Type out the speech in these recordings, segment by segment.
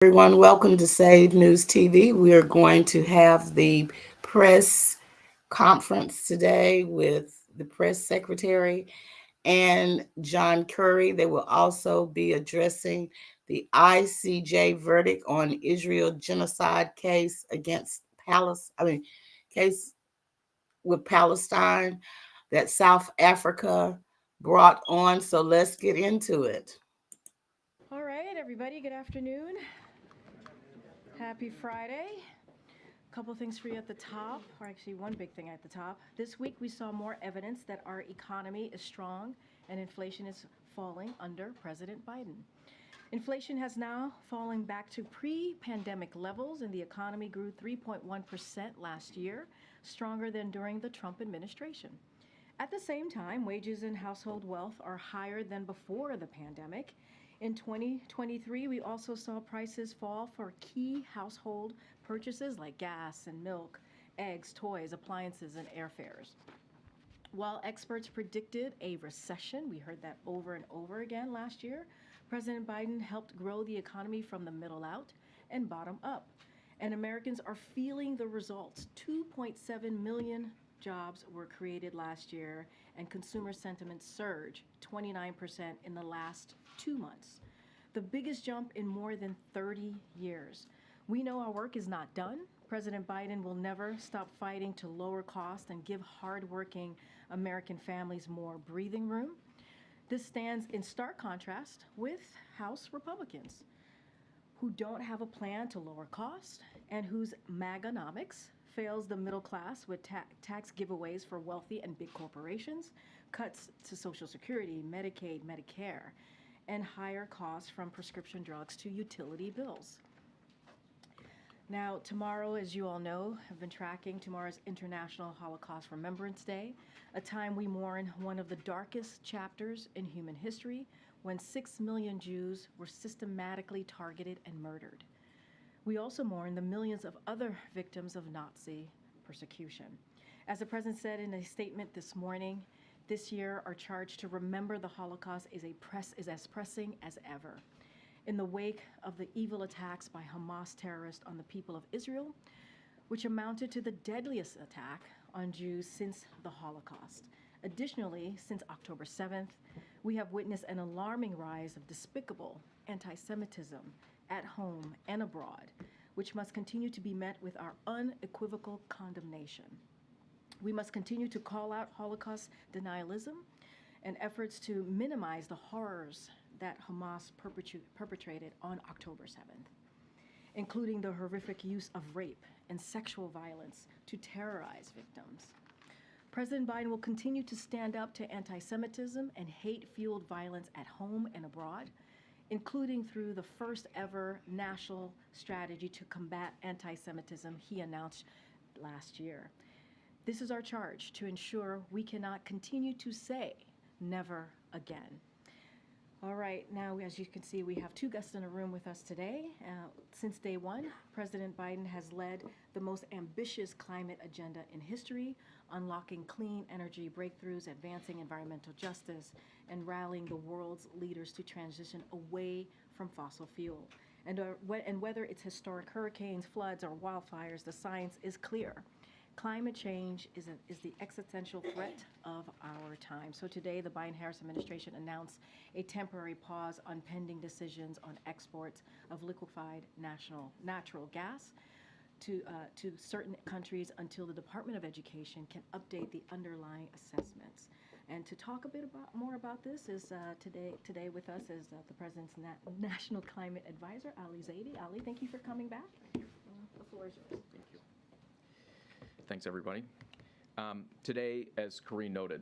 Everyone, welcome to Save News TV. We are going to have the press conference today with the press secretary and John Curry. They will also be addressing the ICJ verdict on Israel genocide case against case with Palestine that South Africa brought on. So let's get into it. All right, everybody, good afternoon. Happy Friday. A couple things for you at the top, or actually one big thing at the top. This week we saw more evidence that our economy is strong and inflation is falling under President Biden. Inflation has now fallen back to pre-pandemic levels, and the economy grew 3.1% last year, stronger than during the Trump administration. At the same time, wages and household wealth are higher than before the pandemic. In 2023, we also saw prices fall for key household purchases like gas and milk, eggs, toys, appliances, and airfares. While experts predicted a recession, we heard that over and over again last year, President Biden helped grow the economy from the middle out and bottom up. And Americans are feeling the results. 2.7 million jobs were created last year, and consumer sentiment surged 29% in the last 2 months, the biggest jump in more than 30 years. We know our work is not done. President Biden will never stop fighting to lower costs and give hardworking American families more breathing room. This stands in stark contrast with House Republicans, who don't have a plan to lower costs and whose MAGAnomics fails the middle class with tax giveaways for wealthy and big corporations, cuts to Social Security, Medicaid, Medicare, and higher costs from prescription drugs to utility bills. Now, tomorrow, as you all know, have been tracking, tomorrow's International Holocaust Remembrance Day, a time we mourn one of the darkest chapters in human history, when 6 million Jews were systematically targeted and murdered. We also mourn the millions of other victims of Nazi persecution. As the President said in a statement this morning, this year our charge to remember the Holocaust is as pressing as ever. In the wake of the evil attacks by Hamas terrorists on the people of Israel, which amounted to the deadliest attack on Jews since the Holocaust. Additionally, since October 7th, we have witnessed an alarming rise of despicable anti-Semitism at home and abroad, which must continue to be met with our unequivocal condemnation. We must continue to call out Holocaust denialism and efforts to minimize the horrors that Hamas perpetrated on October 7th, including the horrific use of rape and sexual violence to terrorize victims. President Biden will continue to stand up to anti-Semitism and hate-fueled violence at home and abroad, including through the first ever national strategy to combat anti-Semitism he announced last year. This is our charge to ensure we cannot continue to say never again. All right, now as you can see, we have two guests in a room with us today. Since day one, President Biden has led the most ambitious climate agenda in history, unlocking clean energy breakthroughs, advancing environmental justice, and rallying the world's leaders to transition away from fossil fuel. And whether it's historic hurricanes, floods, or wildfires, the science is clear. Climate change is the existential threat of our time. So today, the Biden-Harris administration announced a temporary pause on pending decisions on exports of liquefied natural gas to certain countries until the Department of Education can update the underlying assessments. And to talk a bit more about this is today with us is the President's National Climate Advisor, Ali Zaidi. Ali, thank you for coming back. The floor is yours. Thank you. Thanks, everybody. Today, as Karine noted,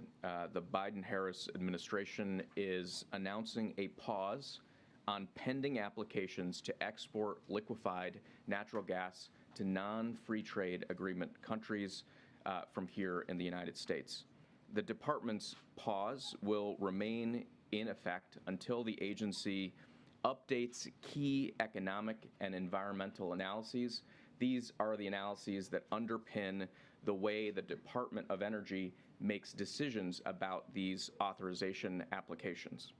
the Biden-Harris administration is announcing a pause on pending applications to export liquefied natural gas to non-free trade agreement countries from here in the United States. The department's pause will remain in effect until the agency updates key economic and environmental analyses. These are the analyses that underpin the way the Department of Energy makes decisions about these authorization applications.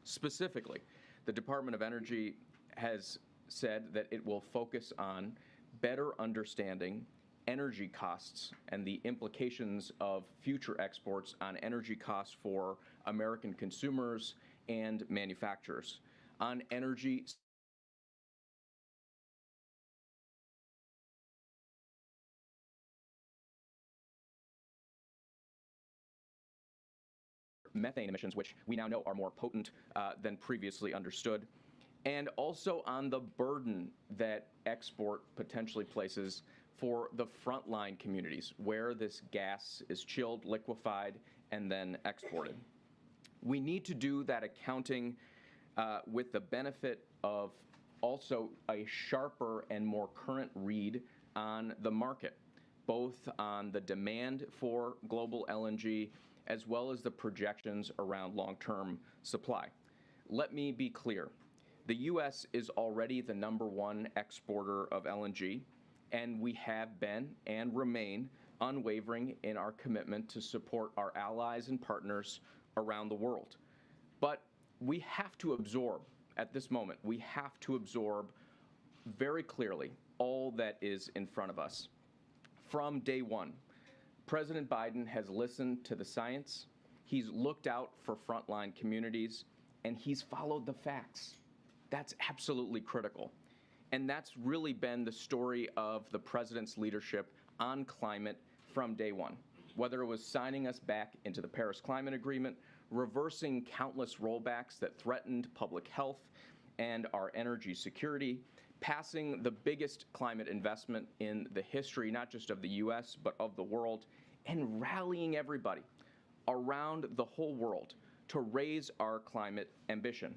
Specifically, the Department of Energy has said that it will focus on better understanding energy costs and the implications of future exports on energy costs for American consumers and manufacturers. On energy methane emissions, which we now know are more potent than previously understood, and also on the burden that export potentially places for the frontline communities where this gas is chilled, liquefied, and then exported. We need to do that accounting with the benefit of also a sharper and more current read on the market, both on the demand for global LNG as well as the projections around long-term supply. Let me be clear. The U.S. is already the #1 exporter of LNG, and we have been and remain unwavering in our commitment to support our allies and partners around the world. But we have to absorb, at this moment, we have to absorb very clearly all that is in front of us. From day one, President Biden has listened to the science, he's looked out for frontline communities, and he's followed the facts. That's absolutely critical. And that's really been the story of the president's leadership on climate from day one, whether it was signing us back into the Paris Climate Agreement, reversing countless rollbacks that threatened public health and our energy security, passing the biggest climate investment in the history, not just of the U.S., but of the world, and rallying everybody around the whole world to raise our climate ambition.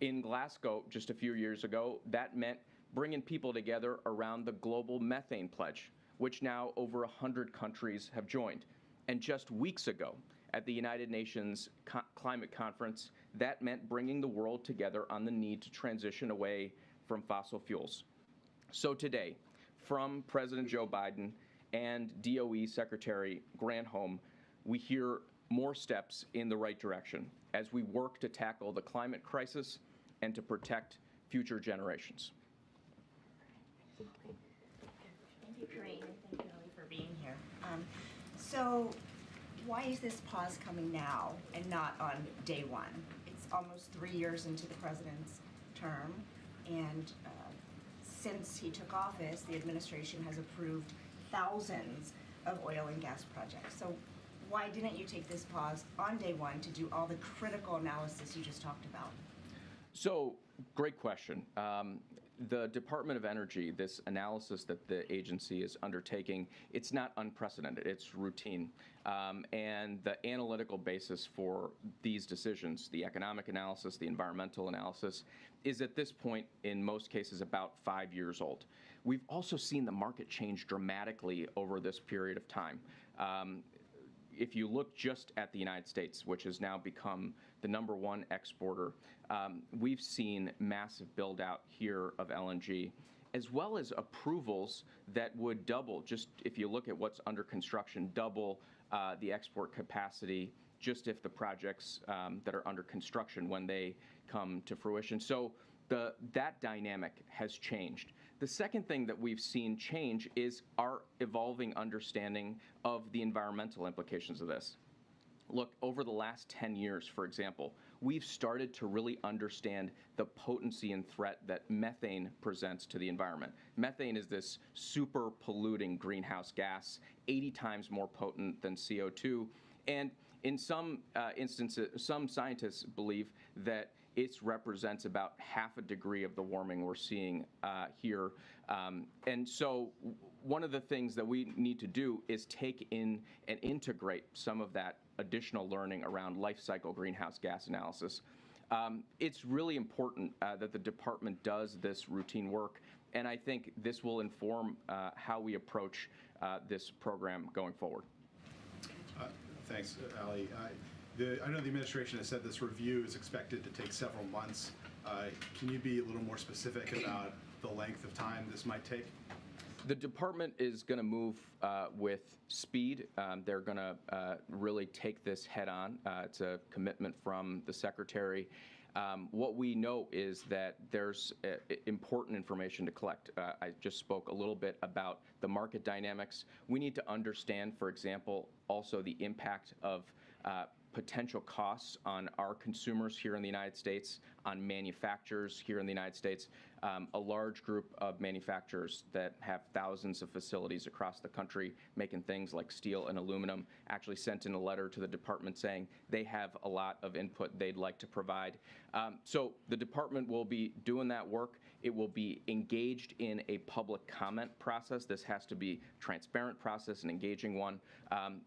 In Glasgow, just a few years ago, that meant bringing people together around the global methane pledge, which now over 100 countries have joined. And just weeks ago, at the United Nations Climate Conference, that meant bringing the world together on the need to transition away from fossil fuels. So today, from President Joe Biden and DOE Secretary Granholm, we hear more steps in the right direction as we work to tackle the climate crisis and to protect future generations. Thank you, Karine, and thank you, Ellie, for being here. So why is this pause coming now and not on day one? It's almost 3 years into the president's term, and since he took office, the administration has approved thousands of oil and gas projects. So why didn't you take this pause on day one to do all the critical analysis you just talked about? So, great question. The Department of Energy, this analysis that the agency is undertaking, it's not unprecedented, it's routine. And the analytical basis for these decisions, the economic analysis, the environmental analysis, is at this point, in most cases, about 5 years old. We've also seen the market change dramatically over this period of time. If you look just at the United States, which has now become the #1 exporter, we've seen massive build out here of LNG, as well as approvals that would double, just if you look at what's under construction, double the export capacity, just if the projects that are under construction when they come to fruition. So that dynamic has changed. The second thing that we've seen change is our evolving understanding of the environmental implications of this. Look, over the last 10 years, for example, we've started to really understand the potency and threat that methane presents to the environment. Methane is this super polluting greenhouse gas, 80 times more potent than CO2. And in some instances, some scientists believe that it represents about half a degree of the warming we're seeing here. And so one of the things that we need to do is take in and integrate some of that additional learning around life cycle greenhouse gas analysis. It's really important that the department does this routine work, and I think this will inform how we approach this program going forward. Thanks, Ali. I know the administration has said this review is expected to take several months. Can you be a little more specific about the length of time this might take? The department is going to move with speed. They're going to really take this head on. It's a commitment from the secretary. What we know is that there's important information to collect. I just spoke a little bit about the market dynamics. We need to understand, for example, also the impact of potential costs on our consumers here in the United States, on manufacturers here in the United States. A large group of manufacturers that have thousands of facilities across the country making things like steel and aluminum actually sent in a letter to the department saying they have a lot of input they'd like to provide. So the department will be doing that work. It will be engaged in a public comment process. This has to be a transparent process, an engaging one,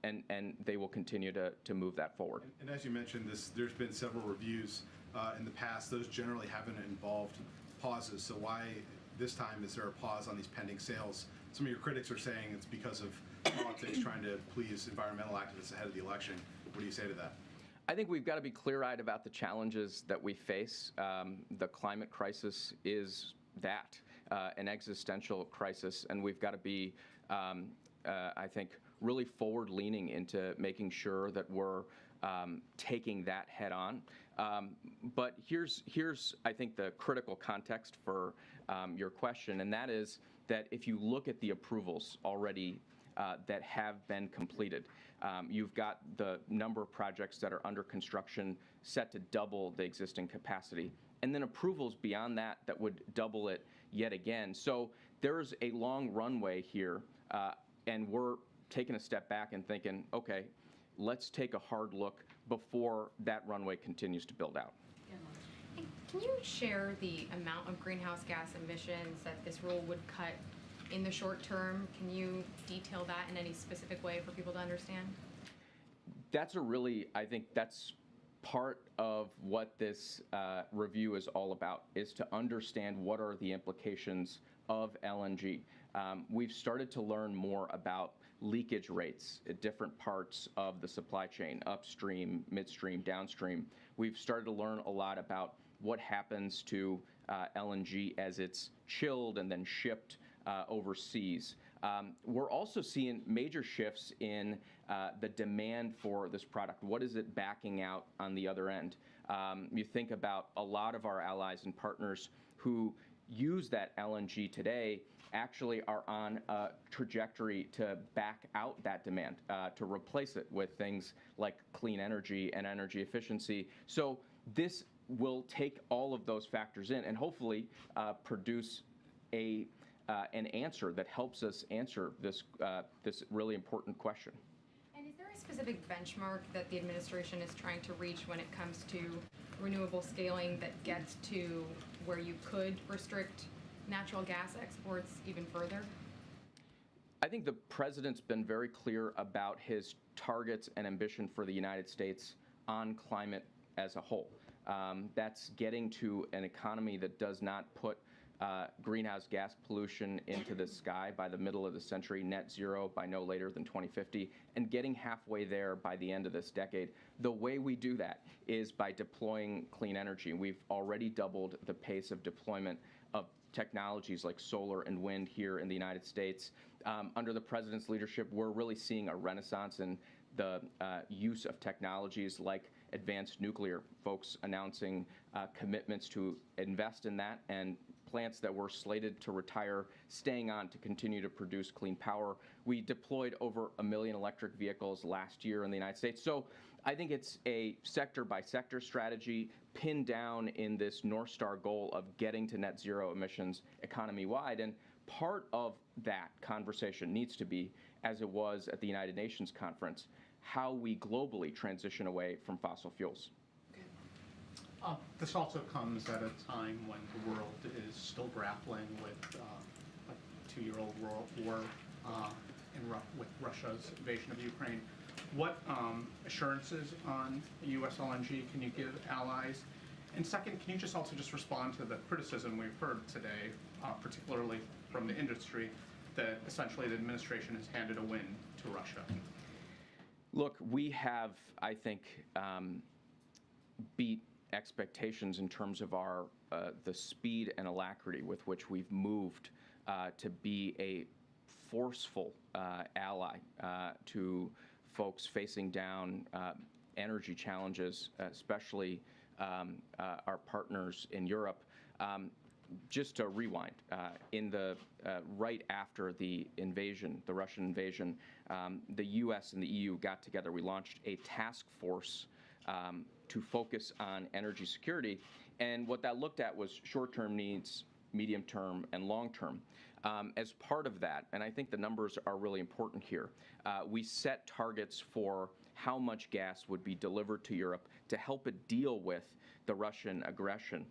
and they will continue to move that forward. And as you mentioned, there's been several reviews in the past. Those generally haven't involved pauses. So why this time is there a pause on these pending sales? Some of your critics are saying it's because of politics trying to please environmental activists ahead of the election. What do you say to that? I think we've got to be clear-eyed about the challenges that we face. The climate crisis is that, an existential crisis, and we've got to be, I think, really forward-leaning into making sure that we're taking that head on. But here's, I think, the critical context for your question, and that is that if you look at the approvals already that have been completed, you've got the number of projects that are under construction set to double the existing capacity, and then approvals beyond that that would double it yet again. So there's a long runway here, and we're taking a step back and thinking, okay, let's take a hard look before that runway continues to build out. And can you share the amount of greenhouse gas emissions that this rule would cut in the short term? Can you detail that in any specific way for people to understand? That's I think that's part of what this review is all about, is to understand what are the implications of LNG. We've started to learn more about leakage rates at different parts of the supply chain, upstream, midstream, downstream. We've started to learn a lot about what happens to LNG as it's chilled and then shipped overseas. We're also seeing major shifts in the demand for this product. What is it backing out on the other end? You think about a lot of our allies and partners who use that LNG today actually are on a trajectory to back out that demand, to replace it with things like clean energy and energy efficiency. So this will take all of those factors in and hopefully produce an answer that helps us answer this really important question. And is there a specific benchmark that the administration is trying to reach when it comes to renewable scaling that gets to where you could restrict natural gas exports even further? I think the president's been very clear about his targets and ambition for the United States on climate as a whole. That's getting to an economy that does not put greenhouse gas pollution into the sky by the middle of the century, net zero by no later than 2050, and getting halfway there by the end of this decade. The way we do that is by deploying clean energy. We've already doubled the pace of deployment of technologies like solar and wind here in the United States. Under the president's leadership, we're really seeing a renaissance in the use of technologies like advanced nuclear, folks announcing commitments to invest in that, and plants that were slated to retire staying on to continue to produce clean power. We deployed over 1 million electric vehicles last year in the United States. So I think it's a sector-by-sector strategy pinned down in this North Star goal of getting to net zero emissions economy-wide. And part of that conversation needs to be, as it was at the United Nations conference, how we globally transition away from fossil fuels. This also comes at a time when the world is still grappling with a 2-year-old war with Russia's invasion of Ukraine. What assurances on U.S. LNG can you give allies? And second, can you just also respond to the criticism we've heard today, particularly from the industry, that essentially the administration has handed a win to Russia? Look, we have, I think, beat expectations in terms of our the speed and alacrity with which we've moved to be a forceful ally to folks facing down energy challenges, especially our partners in Europe. Just to rewind, right after the invasion, the Russian invasion, the U.S. and the EU got together. We launched a task force to focus on energy security, and what that looked at was short-term needs, medium-term, and long-term. As part of that, and I think the numbers are really important here, we set targets for how much gas would be delivered to Europe to help it deal with the Russian aggression.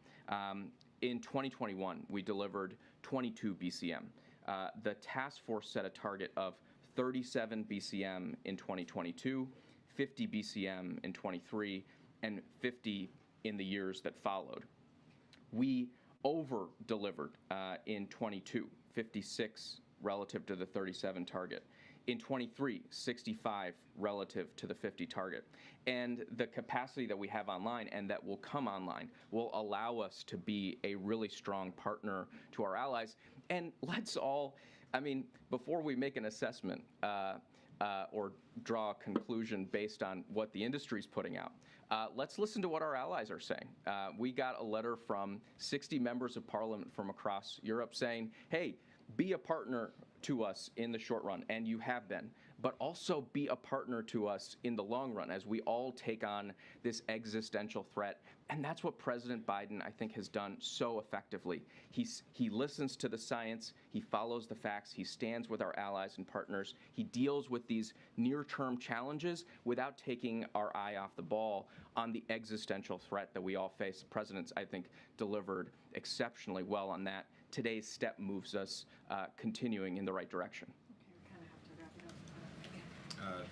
In 2021, we delivered 22 BCM. The task force set a target of 37 BCM in 2022, 50 BCM in 23, and 50 in the years that followed. We over-delivered in 22, 56 relative to the 37 target. In 23, 65 relative to the 50 target. And the capacity that we have online and that will come online will allow us to be a really strong partner to our allies. And let's all, I mean, before we make an assessment or draw a conclusion based on what the industry's putting out, let's listen to what our allies are saying. We got a letter from 60 members of parliament from across Europe saying, hey, be a partner to us in the short run, and you have been, but also be a partner to us in the long run as we all take on this existential threat. And that's what President Biden, I think, has done so effectively. He listens to the science, he follows the facts, he stands with our allies and partners, he deals with these near-term challenges without taking our eye off the ball on the existential threat that we all face. The President's, I think, delivered exceptionally well on that. Today's step moves us continuing in the right direction.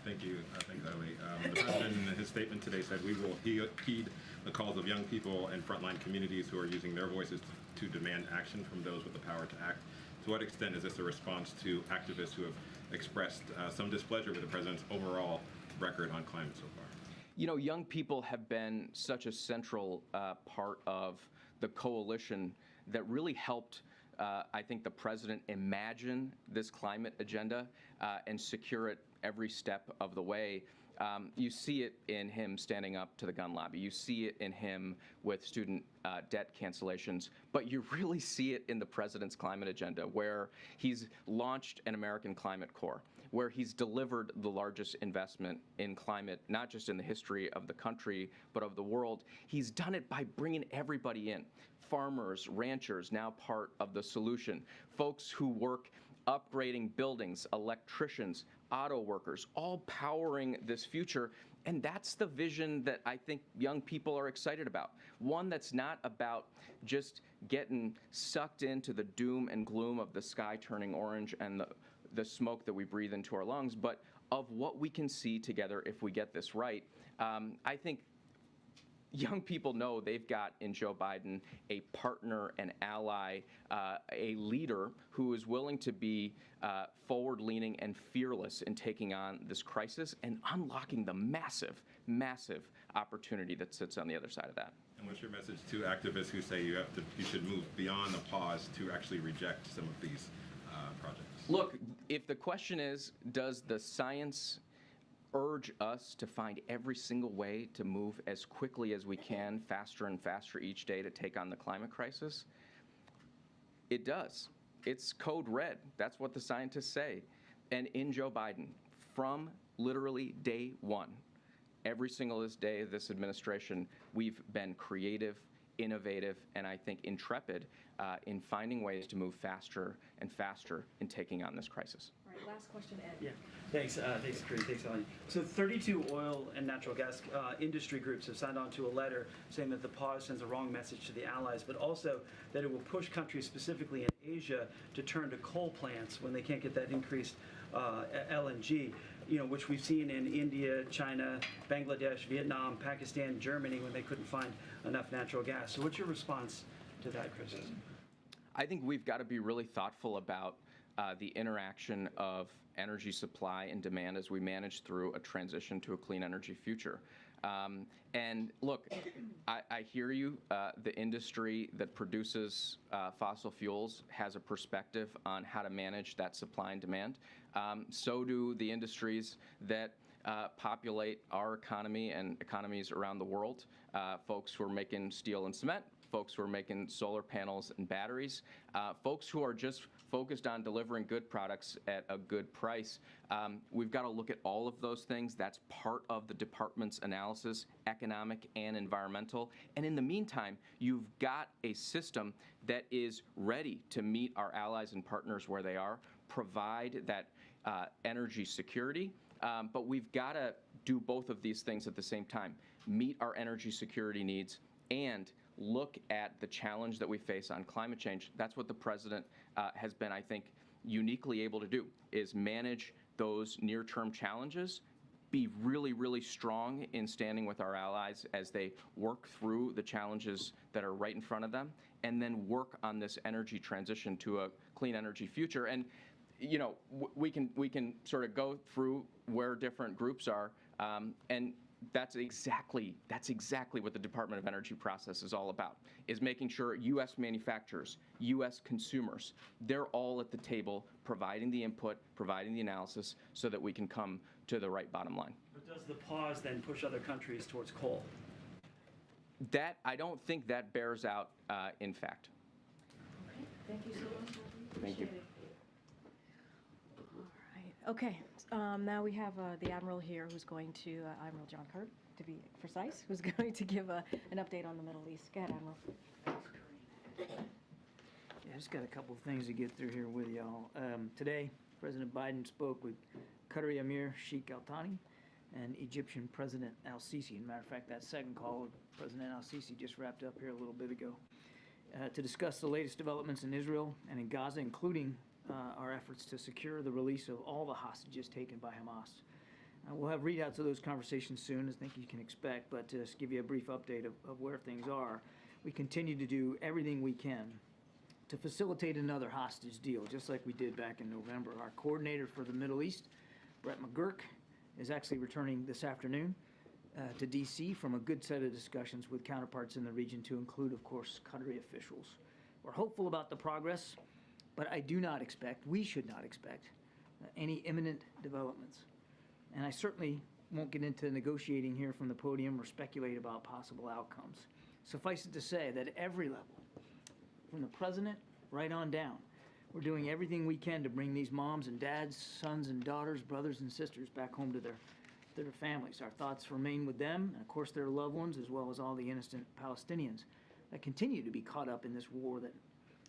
Thank you, Ali. The President, in his statement today, said we will heed the calls of young people and frontline communities who are using their voices to demand action from those with the power to act. To what extent is this a response to activists who have expressed some displeasure with the President's overall record on climate so far? You know, young people have been such a central part of the coalition that really helped I think the President imagine this climate agenda and secure it every step of the way. You see it in him standing up to the gun lobby. You see it in him with student debt cancellations. But you really see it in the President's climate agenda, where he's launched an American Climate Corps, where he's delivered the largest investment in climate, not just in the history of the country, but of the world. He's done it by bringing everybody in. Farmers, ranchers, now part of the solution. Folks who work upgrading buildings, electricians, auto workers, all powering this future. And that's the vision that I think young people are excited about. One that's not about just getting sucked into the doom and gloom of the sky turning orange and the smoke that we breathe into our lungs, but of what we can see together if we get this right. I think young people know they've got in Joe Biden a partner, an ally, a leader who is willing to be forward-leaning and fearless in taking on this crisis and unlocking the massive, massive opportunity that sits on the other side of that. And what's your message to activists who say you should move beyond the pause to actually reject some of these projects? Look, if the question is, does the science urge us to find every single way to move as quickly as we can, faster and faster each day to take on the climate crisis? It does. It's code red. That's what the scientists say. And in Joe Biden, from literally day one, every single day of this administration, we've been creative, innovative, and I think intrepid in finding ways to move faster and faster in taking on this crisis. All right, last question, Ed. Yeah, thanks, Karine, thanks, Ellen. So 32 oil and natural gas industry groups have signed on to a letter saying that the pause sends a wrong message to the allies, but also that it will push countries specifically in Asia to turn to coal plants when they can't get that increased LNG, which we've seen in India, China, Bangladesh, Vietnam, Pakistan, Germany, when they couldn't find enough natural gas. So what's your response to that criticism? I think we've got to be really thoughtful about the interaction of energy supply and demand as we manage through a transition to a clean energy future. And look, I hear you. The industry that produces fossil fuels has a perspective on how to manage that supply and demand. So do the industries that populate our economy and economies around the world. Folks who are making steel and cement, folks who are making solar panels and batteries, folks who are just focused on delivering good products at a good price. We've got to look at all of those things. That's part of the department's analysis, economic and environmental. And in the meantime, you've got a system that is ready to meet our allies and partners where they are, provide that energy security, but we've got to do both of these things at the same time, meet our energy security needs and look at the challenge that we face on climate change. That's what the president has been, I think, uniquely able to do, is manage those near-term challenges, be really, really strong in standing with our allies as they work through the challenges that are right in front of them, and then work on this energy transition to a clean energy future. And you know, we can sort of go through where different groups are, and that's exactly what the Department of Energy process is all about, is making sure U.S. manufacturers, U.S. consumers, they're all at the table providing the input, providing the analysis so that we can come to the right bottom line. But does the pause then push other countries towards coal? That, I don't think that bears out in fact. Okay, thank you so much. Thank you. Appreciate it. All right, okay. Now we have the Admiral here who's going to, Admiral John Kirby, to be precise, who's going to give an update on the Middle East. Go ahead, Admiral. Yeah, I just got a couple of things to get through here with y'all. Today, President Biden spoke with Qatari Emir Sheikh Al Thani and Egyptian President Al Sisi. As a matter of fact, that second call with President Al Sisi just wrapped up here a little bit ago to discuss the latest developments in Israel and in Gaza, including our efforts to secure the release of all the hostages taken by Hamas. We'll have readouts of those conversations soon, as I think you can expect, but to just give you a brief update of where things are, we continue to do everything we can to facilitate another hostage deal, just like we did back in November. Our coordinator for the Middle East, Brett McGurk, is actually returning this afternoon to D.C. from a good set of discussions with counterparts in the region, to include, of course, Qatari officials. We're hopeful about the progress, but I do not expect, we should not expect, any imminent developments. And I certainly won't get into negotiating here from the podium or speculate about possible outcomes. Suffice it to say that at every level, from the president right on down, we're doing everything we can to bring these moms and dads, sons and daughters, brothers and sisters back home to their families. Our thoughts remain with them, and of course their loved ones, as well as all the innocent Palestinians that continue to be caught up in this war that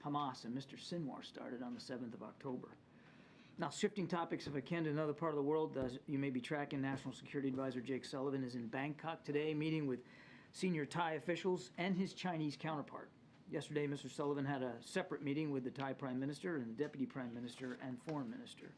Hamas and Mr. Sinwar started on the 7th of October. Now, shifting topics, if I can, to another part of the world, as you may be tracking, National Security Advisor Jake Sullivan is in Bangkok today, meeting with senior Thai officials and his Chinese counterpart. Yesterday, Mr. Sullivan had a separate meeting with the Thai Prime Minister and the Deputy Prime Minister and Foreign Minister.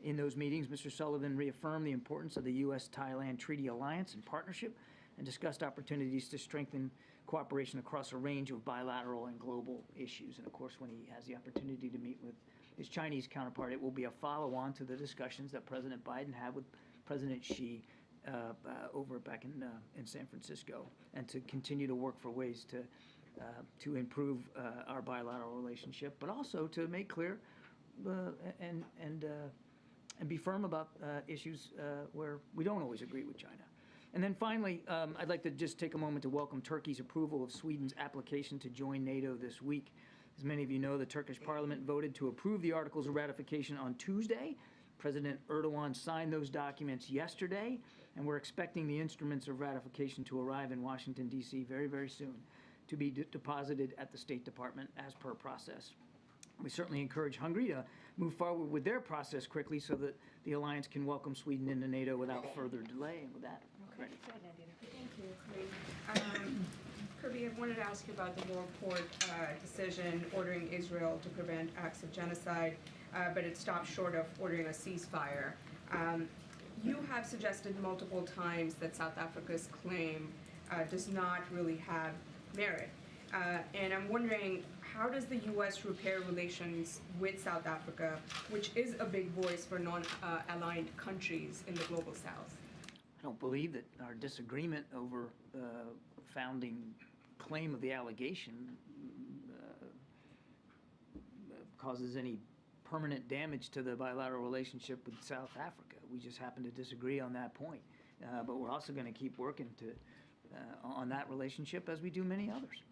In those meetings, Mr. Sullivan reaffirmed the importance of the U.S.-Thailand Treaty Alliance and partnership, and discussed opportunities to strengthen cooperation across a range of bilateral and global issues. And of course, when he has the opportunity to meet with his Chinese counterpart, it will be a follow-on to the discussions that President Biden had with President Xi over back in San Francisco, and to continue to work for ways to improve our bilateral relationship, but also to make clear and be firm about issues where we don't always agree with China. And then finally, I'd like to just take a moment to welcome Turkey's approval of Sweden's application to join NATO this week. As many of you know, the Turkish parliament voted to approve the articles of ratification on Tuesday. President Erdogan signed those documents yesterday, and we're expecting the instruments of ratification to arrive in Washington, D.C. very, very soon, to be deposited at the State Department as per process. We certainly encourage Hungary to move forward with their process quickly so that the alliance can welcome Sweden into NATO without further delay. And with that, Okay, go ahead, Nandita. Thank you, Karine. Kirby, I wanted to ask you about the lower court decision ordering Israel to prevent acts of genocide, but it stopped short of ordering a ceasefire. You have suggested multiple times that South Africa's claim does not really have merit. And I'm wondering, how does the U.S. repair relations with South Africa, which is a big voice for non-aligned countries in the global south? I don't believe that our disagreement over the founding claim of the allegation causes any permanent damage to the bilateral relationship with South Africa. We just happen to disagree on that point. But we're also going to keep working on that relationship as we do many others.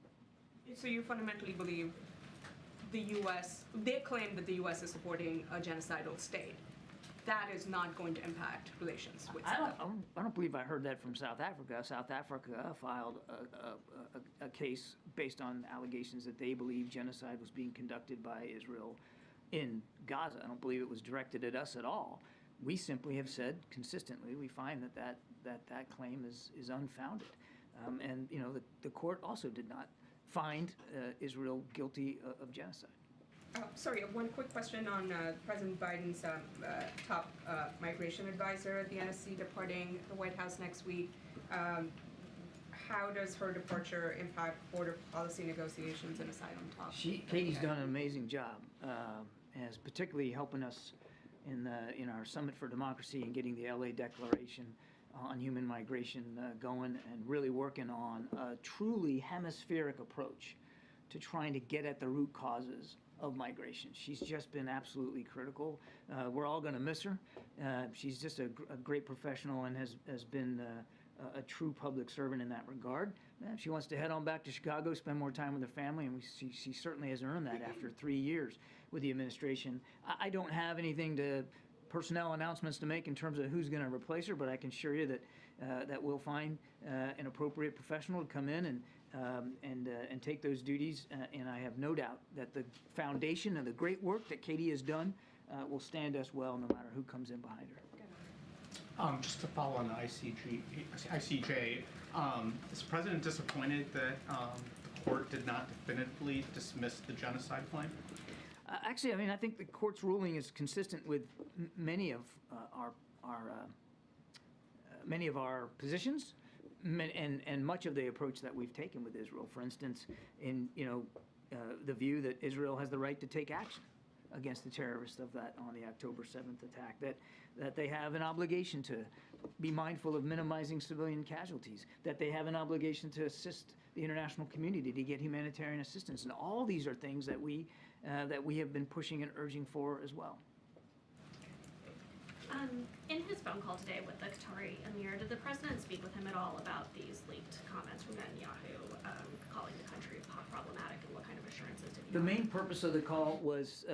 So you fundamentally believe the U.S., they claim that the U.S. is supporting a genocidal state. That is not going to impact relations with South Africa. I don't believe I heard that from South Africa. South Africa filed a case based on allegations that they believe genocide was being conducted by Israel in Gaza. I don't believe it was directed at us at all. We simply have said consistently we find that claim is unfounded. And you know, the court also did not find Israel guilty of genocide. Sorry, one quick question on President Biden's top migration advisor at the NSC departing the White House next week. How does her departure impact border policy negotiations and asylum talks? Katie's done an amazing job, as particularly helping us in our Summit for Democracy and getting the LA Declaration on human migration going, and really working on a truly hemispheric approach to trying to get at the root causes of migration. She's just been absolutely critical. We're all going to miss her. She's just a great professional and has been a true public servant in that regard. She wants to head on back to Chicago, spend more time with her family, and she certainly has earned that after 3 years with the administration. I don't have anything personnel announcements to make in terms of who's going to replace her, but I can assure you that we'll find an appropriate professional to come in and take those duties. And I have no doubt that the foundation and the great work that Katie has done will stand us well no matter who comes in behind her. Just to follow on the ICJ, is the president disappointed that the court did not definitively dismiss the genocide claim? Actually, I mean, I think the court's ruling is consistent with many of our positions, and much of the approach that we've taken with Israel. For instance, in the view that Israel has the right to take action against the terrorists on the October 7th attack, that they have an obligation to be mindful of minimizing civilian casualties, that they have an obligation to assist the international community to get humanitarian assistance, and all these are things that we have been pushing and urging for as well. In his phone call today with the Qatari Emir, did the president speak with him at all about these leaked comments from Netanyahu, calling the country problematic, and what kind of assurances did he The offer? main purpose of the call was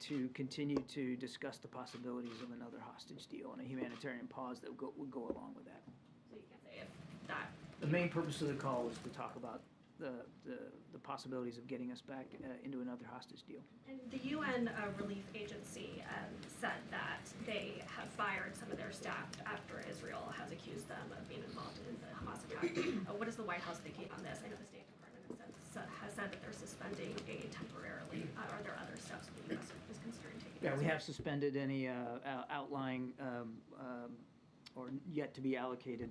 to continue to discuss the possibilities of another hostage deal and a humanitarian pause that would go along with that. So you can't say if that... The main purpose of the call was to talk about the possibilities of getting us back into another hostage deal. And the UN relief agency said that they have fired some of their staff after Israel has accused them of being involved in the Hamas attack. What is the White House thinking on this? I know the State Department has said that they're suspending aid temporarily. Are there other steps that the U.S. is considering taking? Yeah, we have suspended any outlying or yet to be allocated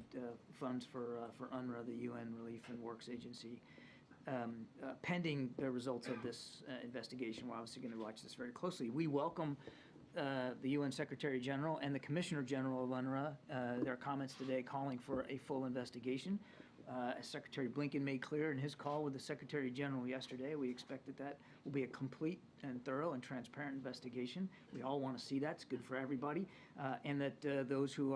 funds for UNRWA, the UN Relief and Works Agency. Pending the results of this investigation, we're obviously going to watch this very closely. We welcome the UN Secretary General and the Commissioner General of UNRWA, their comments today calling for a full investigation. As Secretary Blinken made clear in his call with the Secretary General yesterday, we expect that will be a complete and thorough and transparent investigation. We all want to see that. It's good for everybody. And that those who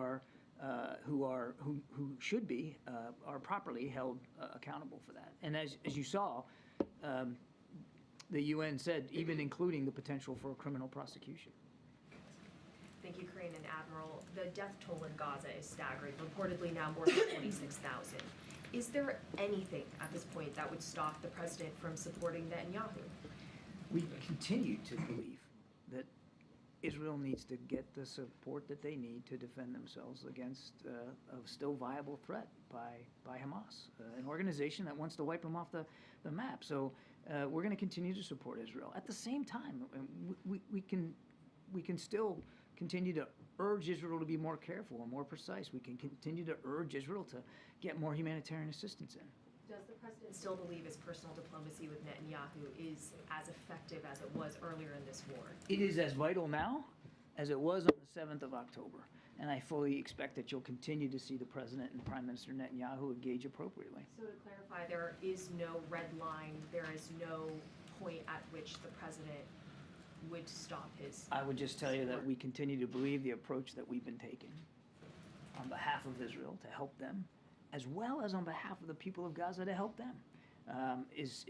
should be are properly held accountable for that. And as you saw, the UN said even including the potential for a criminal prosecution. Thank you, Karine and Admiral. The death toll in Gaza is staggering, reportedly now more than 26,000. Is there anything at this point that would stop the president from supporting Netanyahu? We continue to believe that Israel needs to get the support that they need to defend themselves against a still viable threat by Hamas, an organization that wants to wipe them off the map. So we're going to continue to support Israel. At the same time, we can still continue to urge Israel to be more careful and more precise. We can continue to urge Israel to get more humanitarian assistance in. Does the president still believe his personal diplomacy with Netanyahu is as effective as it was earlier in this war? It is as vital now as it was on the 7th of October. And I fully expect that you'll continue to see the president and Prime Minister Netanyahu engage appropriately. So to clarify, there is no red line, there is no point at which the president would stop his? I would just tell you that we continue to believe the approach that we've been taking on behalf of Israel to help them, as well as on behalf of the people of Gaza to help them, is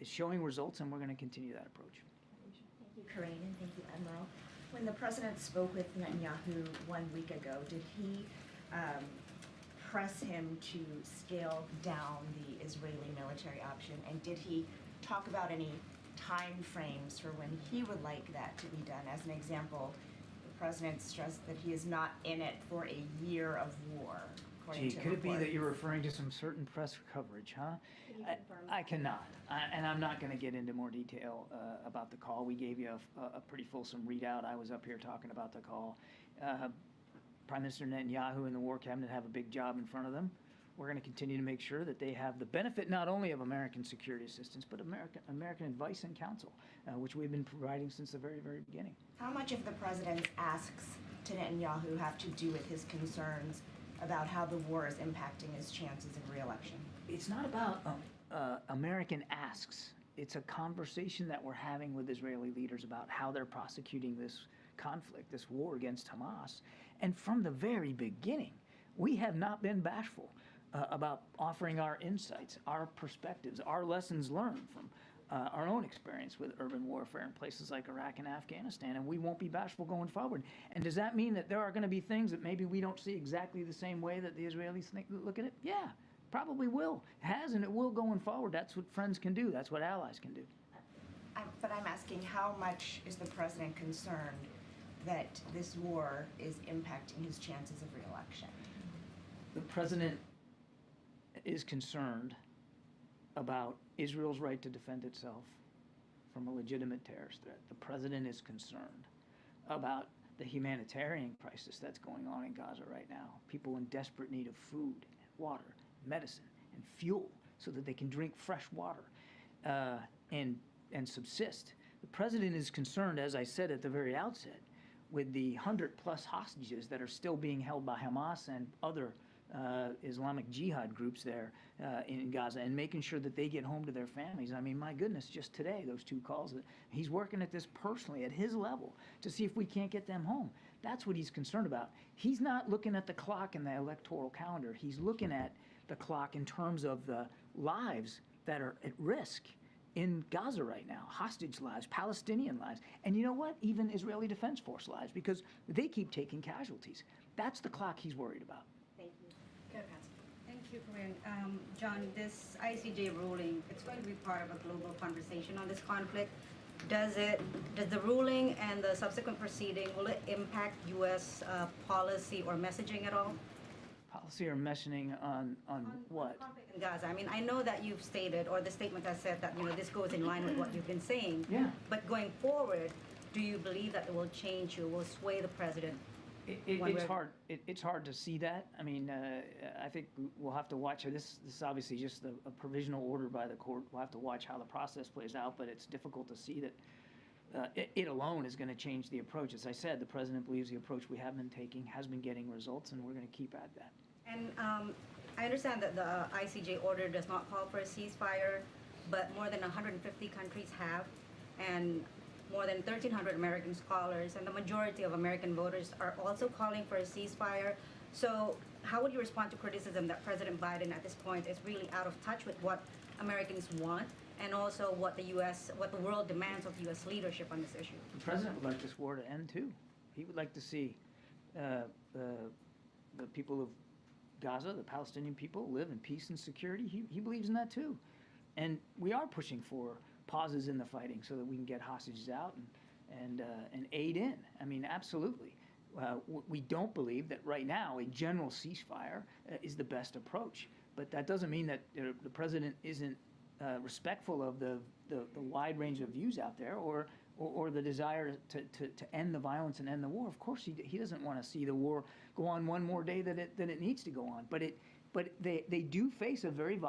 showing results, and we're going to continue that approach. Thank you, Karine, and thank you, Admiral. When the president spoke with Netanyahu 1 week ago, did he press him to scale down the Israeli military option, and did he talk about any time frames for when he would like that to be done? As an example, the president stressed that he is not in it for a year of war, according Gee, to could it be that reports. you're referring to some certain press coverage, huh? Can you confirm? I cannot, and I'm not going to get into more detail about the call. We gave you a pretty fulsome readout. I was up here talking about the call. Prime Minister Netanyahu and the War Cabinet have a big job in front of them. We're going to continue to make sure that they have the benefit not only of American security assistance, but American advice and counsel, which we've been providing since the very, very beginning. How much of the president's asks to Netanyahu have to do with his concerns about how the war is impacting his chances of re-election? It's not about American asks. It's a conversation that we're having with Israeli leaders about how they're prosecuting this conflict, this war against Hamas. And from the very beginning, we have not been bashful about offering our insights, our perspectives, our lessons learned from our own experience with urban warfare in places like Iraq and Afghanistan, and we won't be bashful going forward. And does that mean that there are going to be things that maybe we don't see exactly the same way that the Israelis look at it? Yeah, probably will. It has and it will going forward. That's what friends can do. That's what allies can do. But I'm asking, how much is the president concerned that this war is impacting his chances of re-election? The president is concerned about Israel's right to defend itself from a legitimate terrorist threat. The president is concerned about the humanitarian crisis that's going on in Gaza right now. People in desperate need of food, water, medicine, and fuel so that they can drink fresh water and subsist. The president is concerned, as I said at the very outset, with the 100+ hostages that are still being held by Hamas and other Islamic Jihad groups there in Gaza, and making sure that they get home to their families. I mean, my goodness, just today, those 2 calls, he's working at this personally at his level to see if we can't get them home. That's what he's concerned about. He's not looking at the clock in the electoral calendar. He's looking at the clock in terms of the lives that are at risk in Gaza right now, hostage lives, Palestinian lives, and you know what? Even Israeli Defense Force lives, because they keep taking casualties. That's the clock he's worried about. Thank you. Thank you, Karine. John, this ICJ ruling, it's going to be part of a global conversation on this conflict. Does the ruling and the subsequent proceeding, will it impact U.S. Policy or messaging at all? Policy or messaging on what? Conflict in Gaza. I mean, I know that you've stated, or the statement has said that, this goes in line with what you've been saying. Yeah. But going forward, do you believe that it will change you, will sway the president? It's hard to see that. I mean, I think we'll have to watch. This is obviously just a provisional order by the court. We'll have to watch how the process plays out, but it's difficult to see that it alone is going to change the approach. As I said, the president believes the approach we have been taking has been getting results, and we're going to keep at that. And I understand that the ICJ order does not call for a ceasefire, but more than 150 countries have, and more than 1,300 American scholars, and the majority of American voters are also calling for a ceasefire. So how would you respond to criticism that President Biden at this point is really out of touch with what Americans want, and also what the world demands of U.S. leadership on this issue? The president would like this war to end too. He would like to see the people of Gaza, the Palestinian people, live in peace and security. He believes in that too. And we are pushing for pauses in the fighting so that we can get hostages out and aid in. I mean, absolutely. We don't believe that right now a general ceasefire is the best approach. But that doesn't mean that the president isn't respectful of the wide range of views out there, or the desire to end the violence and end the war. Of course, he doesn't want to see the war go on one more day than it needs to go on. But they do face a very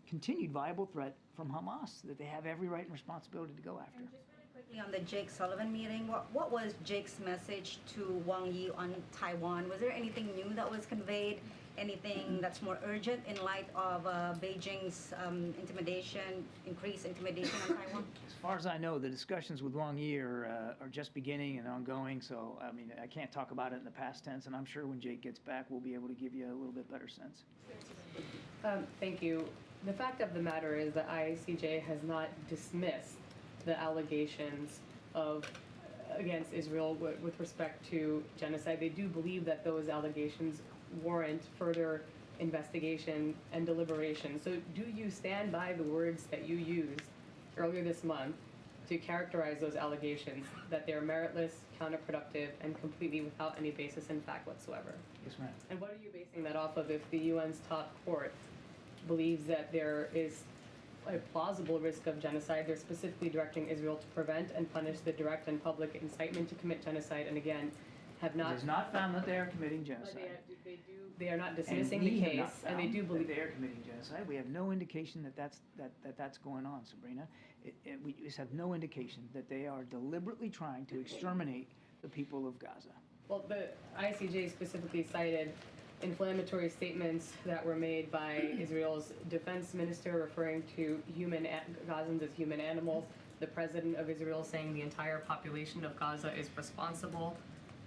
continued viable threat from Hamas that they have every right and responsibility to go after. And just really quickly on the Jake Sullivan meeting, what was Jake's message to Wang Yi on Taiwan? Was there anything new that was conveyed? anything that's more urgent in light of Beijing's increased intimidation on Taiwan? As far as I know, the discussions with Wang Yi are just beginning and ongoing, so I mean, I can't talk about it in the past tense, and I'm sure when Jake gets back, we'll be able to give you a little bit better sense. Thank you. The fact of the matter is that ICJ has not dismissed the allegations against Israel with respect to genocide. They do believe that those allegations warrant further investigation and deliberation. So do you stand by the words that you used earlier this month to characterize those allegations, that they're meritless, counterproductive, and completely without any basis in fact whatsoever? Yes, ma'am. And what are you basing that off of if the UN's top court believes that there is a plausible risk of genocide? They're specifically directing Israel to prevent and punish the direct and public incitement to commit genocide, and again, have not... It is not found that they are committing genocide. They are not dismissing the case, and they do believe they are committing genocide. We have no indication that that's going on, Sabrina. We just have no indication that they are deliberately trying to exterminate the people of Gaza. Well, the ICJ specifically cited inflammatory statements that were made by Israel's defense minister referring to Gazans as human animals, the president of Israel saying the entire population of Gaza is responsible.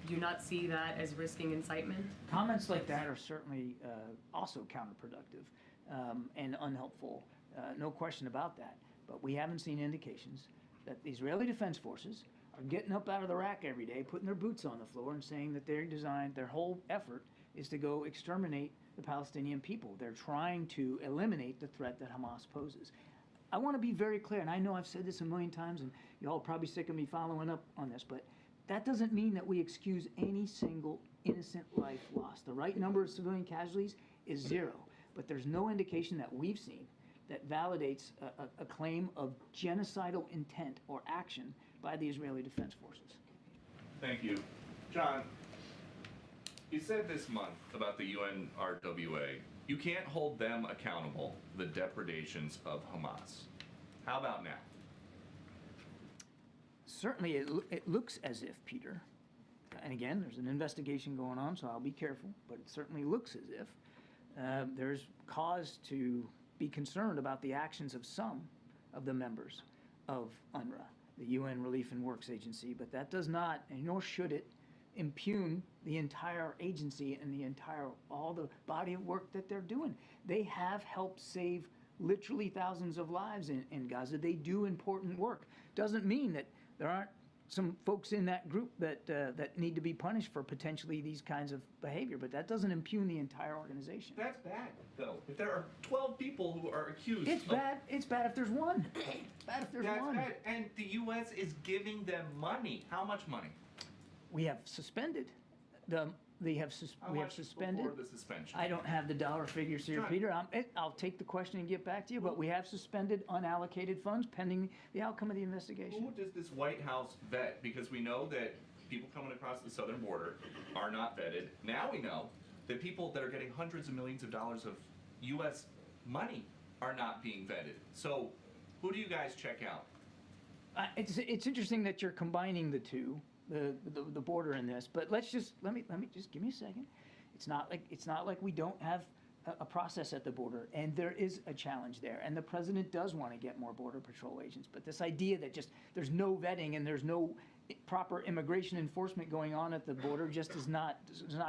Do you not see that as risking incitement? Comments like that are certainly also counterproductive and unhelpful, no question about that. But we haven't seen indications that the Israeli Defense Forces are getting up out of the rack every day, putting their boots on the floor and saying that their whole effort is to go exterminate the Palestinian people. They're trying to eliminate the threat that Hamas poses. I want to be very clear, and I know I've said this a million times, and you're all probably sick of me following up on this, but that doesn't mean that we excuse any single innocent life lost. The right number of civilian casualties is 0, but there's no indication that we've seen that validates a claim of genocidal intent or action by the Israeli Defense Forces. Thank you. John, you said this month about the UNRWA, you can't hold them accountable for the depredations of Hamas. How about now? Certainly, it looks as if, Peter, and again, there's an investigation going on, so I'll be careful, but it certainly looks as if there's cause to be concerned about the actions of some of the members of UNRWA, the UN Relief and Works Agency, but that does not, and nor should it, impugn the entire agency and all the body of work that they're doing. They have helped save literally thousands of lives in Gaza. They do important work. Doesn't mean that there aren't some folks in that group that need to be punished for potentially these kinds of behavior, but that doesn't impugn the entire organization. That's bad, though. If there are 12 people who are accused, it's bad. It's bad if there's one. It's bad if there's one. That's bad. And the U.S. is giving them money. How much money? We have suspended we have suspended. Before the suspension? I don't have the dollar figures here, John. Peter. I'll take the question and get back to you, but we have suspended unallocated funds pending the outcome of the investigation. Who does this White House vet? Because we know that people coming across the southern border are not vetted. Now we know that people that are getting hundreds of millions of dollars of U.S. money are not being vetted. So who do you guys check out? It's interesting that you're combining the two. The border in this, but let me just give me a second. It's not like we don't have a process at the border, and there is a challenge there, and the president does want to get more border patrol agents. But this idea that just there's no vetting and there's no proper immigration enforcement going on at the border just does not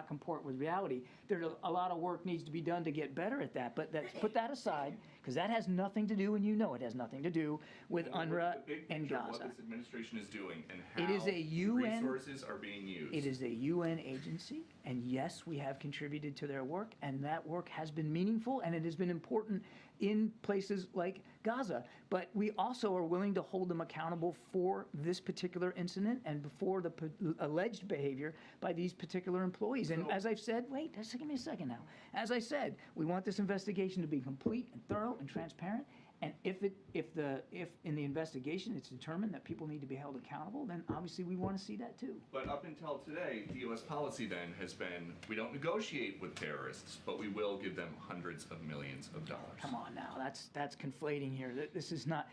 comport with reality. There's a lot of work needs to be done to get better at that, but put that aside, because that has nothing to do, and you know it has nothing to do with UNRWA and Gaza. What this administration is doing and how It is a UN, resources are being used. It is a UN agency, and yes, we have contributed to their work, and that work has been meaningful, and it has been important in places like Gaza. But we also are willing to hold them accountable for this particular incident and for the alleged behavior by these particular employees. And as I've said, wait, just give me a second now. As I said, we want this investigation to be complete and thorough and transparent. And if in the investigation it's determined that people need to be held accountable, then obviously we want to see that too. But up until today, the U.S. policy then has been, we don't negotiate with terrorists, but we will give them hundreds of millions of dollars. Come on now, that's conflating here. This is not,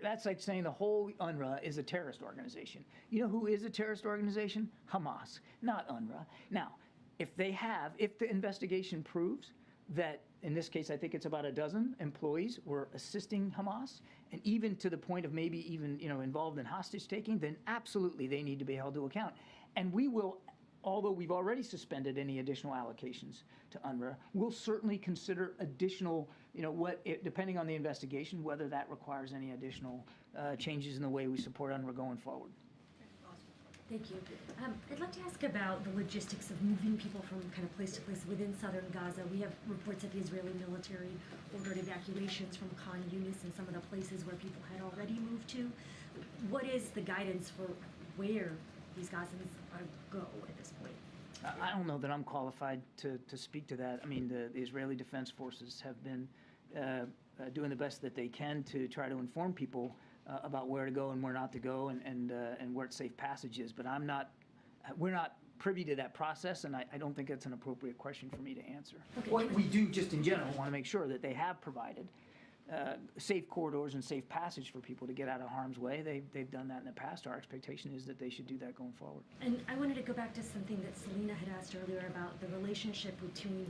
that's like saying the whole UNRWA is a terrorist organization. You know who is a terrorist organization? Hamas, not UNRWA. Now, if the investigation proves that, in this case, I think it's about a dozen employees were assisting Hamas, and even to the point of maybe even, involved in hostage taking, then absolutely they need to be held to account. And we will, although we've already suspended any additional allocations to UNRWA, we'll certainly consider additional, depending on the investigation, whether that requires any additional changes in the way we support UNRWA going forward. Thank you. I'd like to ask about the logistics of moving people from kind of place to place within southern Gaza. We have reports that the Israeli military ordered evacuations from Khan Yunis and some of the places where people had already moved to. What is the guidance for where these Gazans are to go at this point? I don't know that I'm qualified to speak to that. I mean, the Israeli Defense Forces have been doing the best that they can to try to inform people about where to go and where not to go, and where safe passage is. But we're not privy to that process, and I don't think it's an appropriate question for me to answer. Okay. What we do, just in general, want to make sure that they have provided safe corridors and safe passage for people to get out of harm's way. They've done that in the past. Our expectation is that they should do that going forward. And I wanted to go back to something that Selena had asked earlier about the relationship between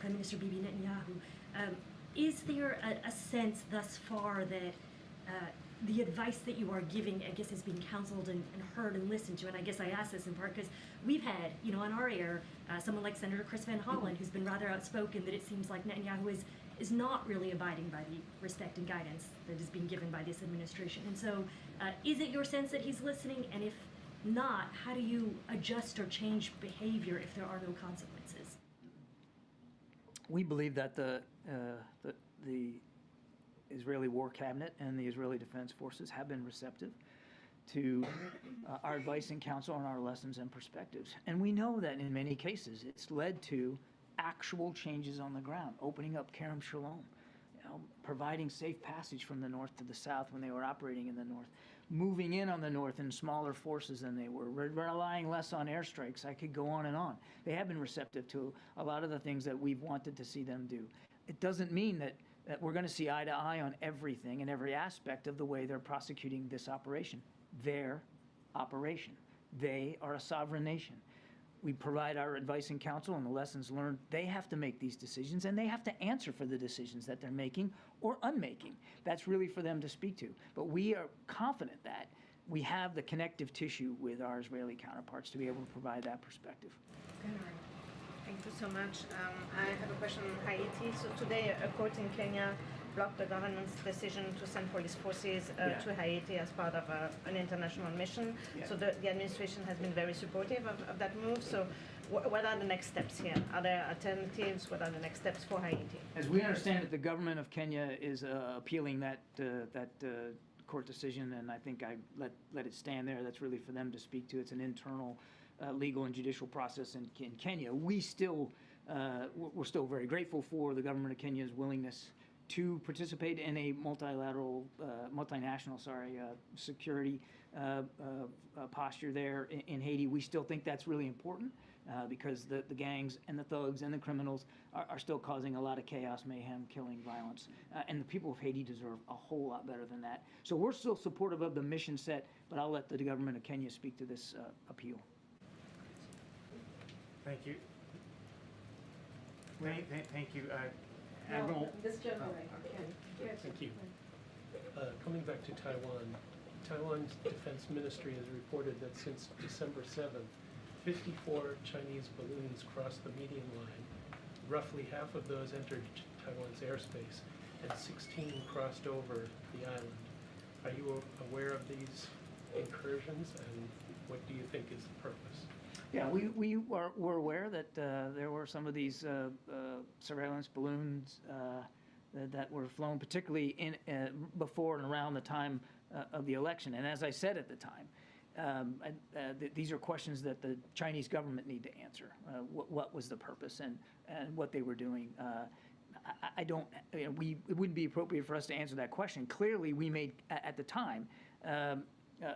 Prime Minister Bibi Netanyahu. Is there a sense thus far that the advice that you are giving, I guess, is being counseled and heard and listened to? And I guess I ask this in part because we've had, on our air, someone like Senator Chris Van Hollen, who's been rather outspoken that it seems like Netanyahu is not really abiding by the respect and guidance that is being given by this administration. And so is it your sense that he's listening? And if not, how do you adjust or change behavior if there are no consequences? We believe that the Israeli War Cabinet and the Israeli Defense Forces have been receptive to our advice and counsel on our lessons and perspectives. And we know that in many cases it's led to actual changes on the ground, opening up Kerem Shalom, providing safe passage from the north to the south when they were operating in the north, moving in on the north in smaller forces than they were, relying less on airstrikes. I could go on and on. They have been receptive to a lot of the things that we've wanted to see them do. It doesn't mean that we're going to see eye to eye on everything and every aspect of the way they're prosecuting this operation. Their operation. They are a sovereign nation. We provide our advice and counsel and the lessons learned. They have to make these decisions, and they have to answer for the decisions that they're making or unmaking. That's really for them to speak to. But we are confident that we have the connective tissue with our Israeli counterparts to be able to provide that perspective. Thank you so much. I have a question on Haiti. So today, a court in Kenya blocked the government's decision to send police forces to Haiti as part of an international mission. Yeah. So the administration has been very supportive of that move. So what are the next steps here? Are there alternatives? What are the next steps for Haiti? As we understand it, the government of Kenya is appealing that court decision, and I think I let it stand there. That's really for them to speak to. It's an internal legal and judicial process in Kenya. We're still very grateful for the government of Kenya's willingness to participate in a multilateral, multinational security posture there in Haiti. We still think that's really important because the gangs and the thugs and the criminals are still causing a lot of chaos, mayhem, killing, violence. And the people of Haiti deserve a whole lot better than that. So we're still supportive of the mission set, but I'll let the government of Kenya speak to this appeal. Thank you. Thank you. Admiral. This gentleman. Thank you. Coming back to Taiwan, Taiwan's defense ministry has reported that since December 7th, 54 Chinese balloons crossed the median line. Roughly half of those entered Taiwan's airspace, and 16 crossed over the island. Are you aware of these incursions, and what do you think is the purpose? Yeah, we're aware that there were some of these surveillance balloons that were flown, particularly before and around the time of the election. And as I said at the time, these are questions that the Chinese government need to answer. What was the purpose and what they were doing? I don't. It wouldn't be appropriate for us to answer that question. Clearly, we made at the time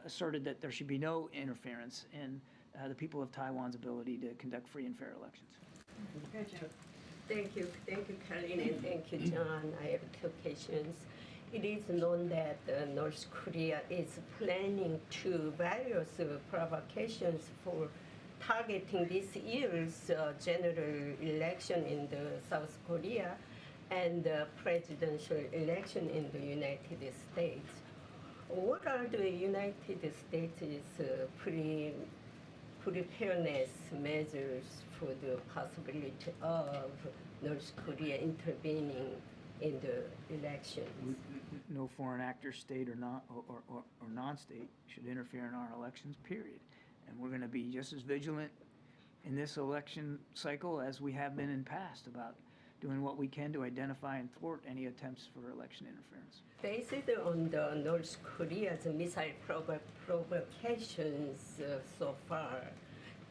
asserted that there should be no interference in the people of Taiwan's ability to conduct free and fair elections. Thank you, Karine, and thank you, John. I have two questions. It is known that North Korea is planning various provocations for targeting this year's general election in the South Korea and the presidential election in the United States. What are the United States' preparedness measures for the possibility of North Korea intervening in the elections? No foreign actor, state or non-state, should interfere in our elections, period. And we're going to be just as vigilant in this election cycle as we have been in past about doing what we can to identify and thwart any attempts for election interference. Based on the North Korea's missile provocations so far,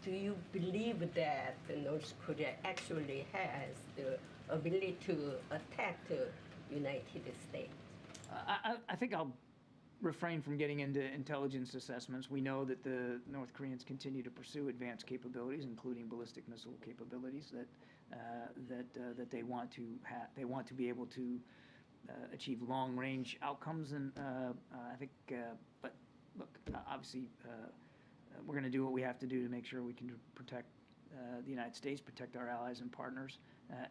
do you believe that North Korea actually has the ability to attack the United States? I think I'll refrain from getting into intelligence assessments. We know that the North Koreans continue to pursue advanced capabilities, including ballistic missile capabilities that they want to have. They want to be able to achieve long-range outcomes, and I think. But look, obviously, we're going to do what we have to do to make sure we can protect the United States, protect our allies and partners,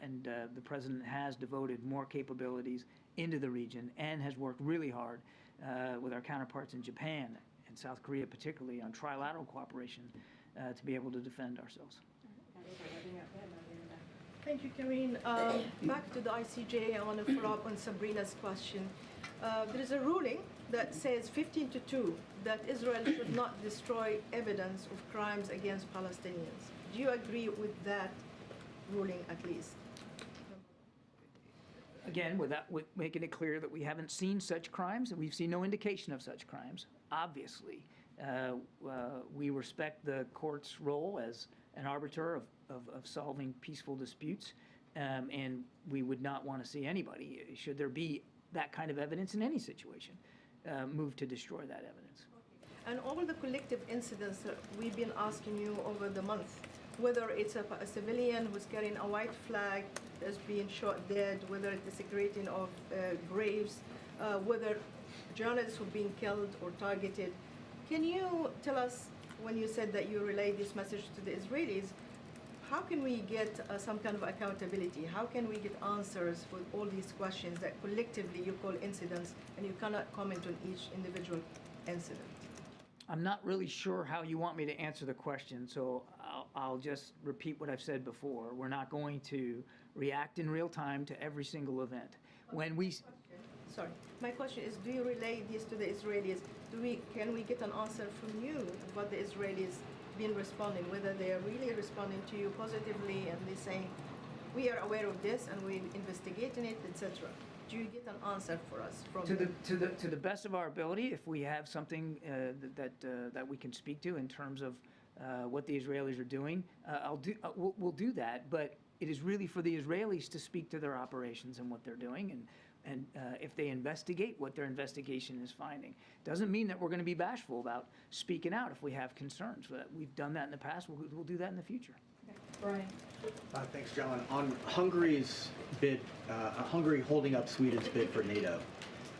and the president has devoted more capabilities into the region and has worked really hard with our counterparts in Japan and South Korea, particularly on trilateral cooperation, to be able to defend ourselves. Thank you, Karine. Back to the ICJ, I want to follow up on Sabrina's question. There is a ruling that says 15-2 that Israel should not destroy evidence of crimes against Palestinians. Do you agree with that ruling at least? Again, with making it clear that we haven't seen such crimes, and we've seen no indication of such crimes. Obviously, we respect the court's role as an arbiter of solving peaceful disputes, and we would not want to see anybody, should there be that kind of evidence in any situation, move to destroy that evidence. And all the collective incidents that we've been asking you over the month, whether it's a civilian who's carrying a white flag that's being shot dead, whether it's desecrating of graves, whether journalists who are being killed or targeted. Can you tell us, when you said that you relayed this message to the Israelis, how can we get some kind of accountability? How can we get answers for all these questions that collectively you call incidents and you cannot comment on each individual incident? I'm not really sure how you want me to answer the question, so I'll just repeat what I've said before. We're not going to react in real time to every single event. When we... Sorry, my question is, do you relay this to the Israelis? Can we get an answer from you of what the Israelis been responding, whether they are really responding to you positively and they're saying, we are aware of this and we're investigating it, etc. Do you get an answer for us from them? To the best of our ability, if we have something that we can speak to in terms of what the Israelis are doing, we'll do that. But it is really for the Israelis to speak to their operations and what they're doing, and if they investigate what their investigation is finding. Doesn't mean that we're going to be bashful about speaking out if we have concerns. We've done that in the past. We'll do that in the future. Brian. Thanks, John. On Hungary's bid, Hungary holding up Sweden's bid for NATO,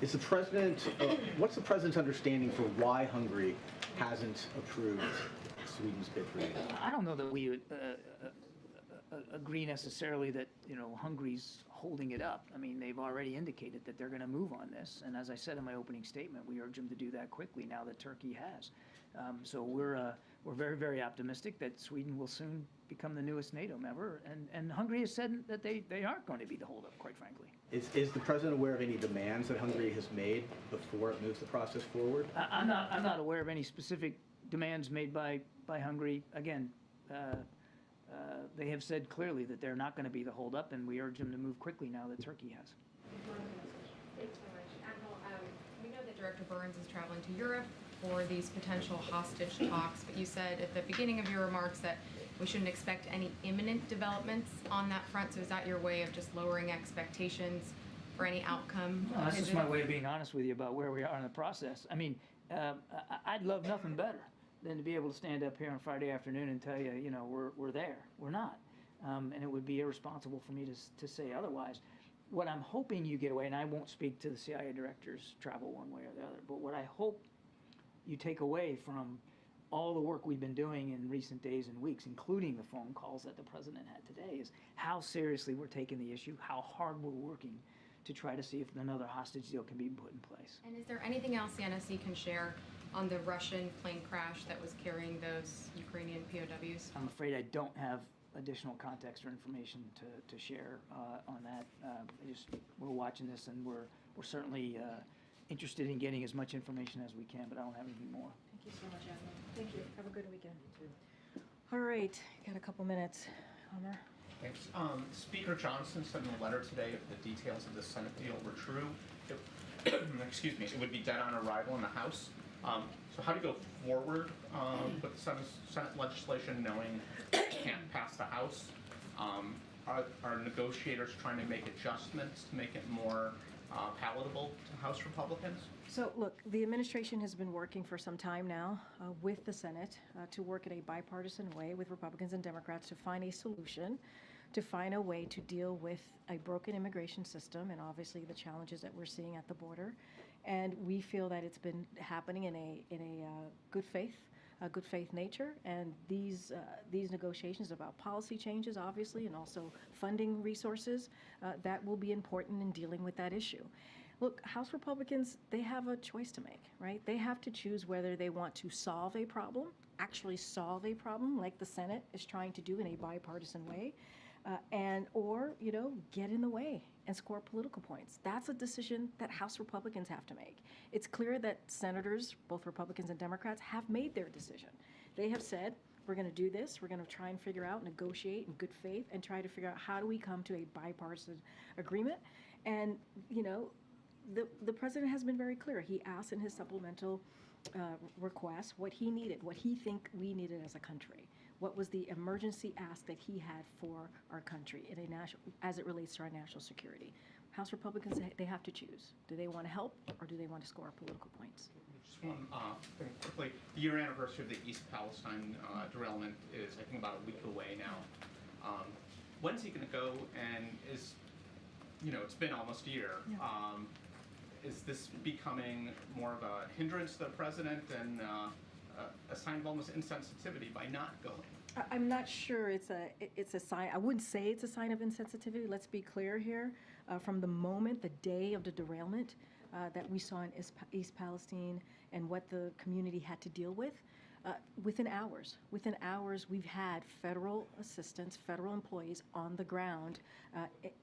is the president? What's the president's understanding for why Hungary hasn't approved Sweden's bid for NATO? I don't know that we would agree necessarily that Hungary's holding it up. I mean, they've already indicated that they're going to move on this, and as I said in my opening statement, we urge them to do that quickly now that Turkey has. So we're very, very optimistic that Sweden will soon become the newest NATO member, and Hungary has said that they aren't going to be the holdup, quite frankly. Is the president aware of any demands that Hungary has made before it moves the process forward? I'm not aware of any specific demands made by Hungary. Again, they have said clearly that they're not going to be the holdup, and we urge them to move quickly now that Turkey has. Thanks so much. Admiral, we know that Director Burns is traveling to Europe for these potential hostage talks, but you said at the beginning of your remarks that we shouldn't expect any imminent developments on that front. So is that your way of just lowering expectations for any outcome? No, that's just my way of being honest with you about where we are in the process. I mean, I'd love nothing better than to be able to stand up here on Friday afternoon and tell you, we're there. We're not. And it would be irresponsible for me to say otherwise. What I'm hoping you get away, and I won't speak to the CIA director's travel one way or the other, but what I hope you take away from all the work we've been doing in recent days and weeks, including the phone calls that the president had today, is how seriously we're taking the issue, how hard we're working to try to see if another hostage deal can be put in place. And is there anything else the NSC can share on the Russian plane crash that was carrying those Ukrainian POWs? I'm afraid I don't have additional context or information to share on that. We're watching this, and we're certainly interested in getting as much information as we can, but I don't have anything more. Thank you so much, Admiral. Thank you. Have a good weekend. All right, got a couple minutes. Homer? Thanks. Speaker Johnson said in a letter today if the details of the Senate deal were true, excuse me, it would be dead on arrival in the House. So how do you go forward with Senate legislation knowing it can't pass the House? Are negotiators trying to make adjustments to make it more palatable to House Republicans? So, look, the administration has been working for some time now with the Senate to work in a bipartisan way with Republicans and Democrats to find a solution, to find a way to deal with a broken immigration system and obviously the challenges that we're seeing at the border. And we feel that it's been happening in a good faith nature. And these negotiations about policy changes, obviously, and also funding resources, that will be important in dealing with that issue. Look, House Republicans, they have a choice to make, right? They have to choose whether they want to solve a problem, actually solve a problem like the Senate is trying to do in a bipartisan way, or get in the way and score political points. That's a decision that House Republicans have to make. It's clear that senators, both Republicans and Democrats, have made their decision. They have said, we're going to do this, we're going to try and figure out, negotiate in good faith, and try to figure out how do we come to a bipartisan agreement. And, the president has been very clear. He asked in his supplemental request what he needed, what he think we needed as a country. What was the emergency ask that he had for our country in as it relates to our national security? House Republicans, they have to choose. Do they want to help, or do they want to score political points? Just one thing quickly. The year anniversary of the East Palestine derailment is, I think, about a week away now. When's he going to go? And it's been almost a year. Yeah. Is this becoming more of a hindrance to the president and a sign of almost insensitivity by not going? I'm not sure it's a sign. I wouldn't say it's a sign of insensitivity. Let's be clear here. From the moment, the day of the derailment that we saw in East Palestine and what the community had to deal with, within hours, we've had federal assistants, federal employees on the ground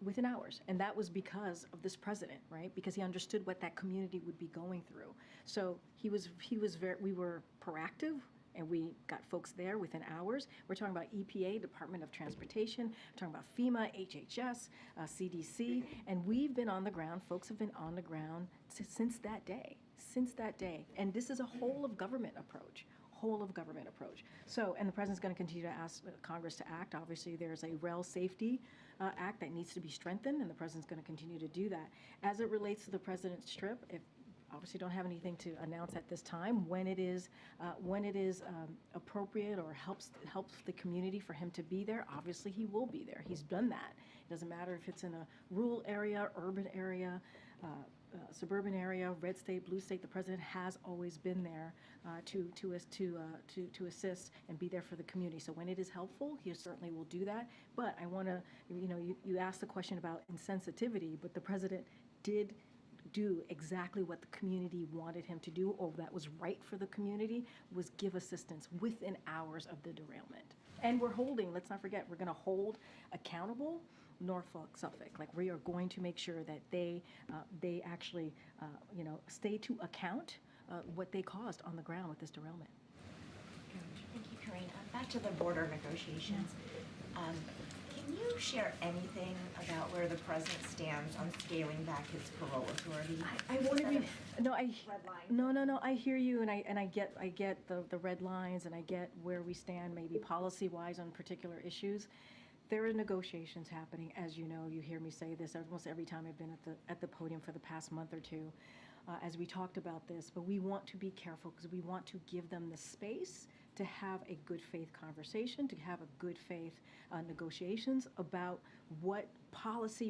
within hours. And that was because of this president, right? Because he understood what that community would be going through. So we were proactive, and we got folks there within hours. We're talking about EPA, Department of Transportation, we're talking about FEMA, HHS, CDC, and we've been on the ground. Folks have been on the ground since that day. And this is a whole of government approach. So, and the president's going to continue to ask Congress to act. Obviously, there's a rail safety act that needs to be strengthened, and the president's going to continue to do that. As it relates to the president's trip, obviously don't have anything to announce at this time. When it is appropriate or helps the community for him to be there, obviously he will be there. He's done that. It doesn't matter if it's in a rural area, urban area, suburban area, red state, blue state. The president has always been there to assist and be there for the community. So when it is helpful, he certainly will do that. But I want to, you asked the question about insensitivity, but the president did do exactly what the community wanted him to do, or that was right for the community, was give assistance within hours of the derailment. And we're holding, let's not forget, we're going to hold accountable Norfolk, Suffolk. Like, we are going to make sure that they actually, stay to account what they caused on the ground with this derailment. Thank you, Karine. Back to the border negotiations. Can you share anything about where the president stands on scaling back his parole authority? I want to be no. I hear you, and I get the red lines, and I get where we stand, maybe policy-wise on particular issues. There are negotiations happening, as you know. You hear me say this almost every time I've been at the podium for the past month or two, as we talked about this. But we want to be careful because we want to give them the space to have a good faith conversation, to have a good faith negotiations about what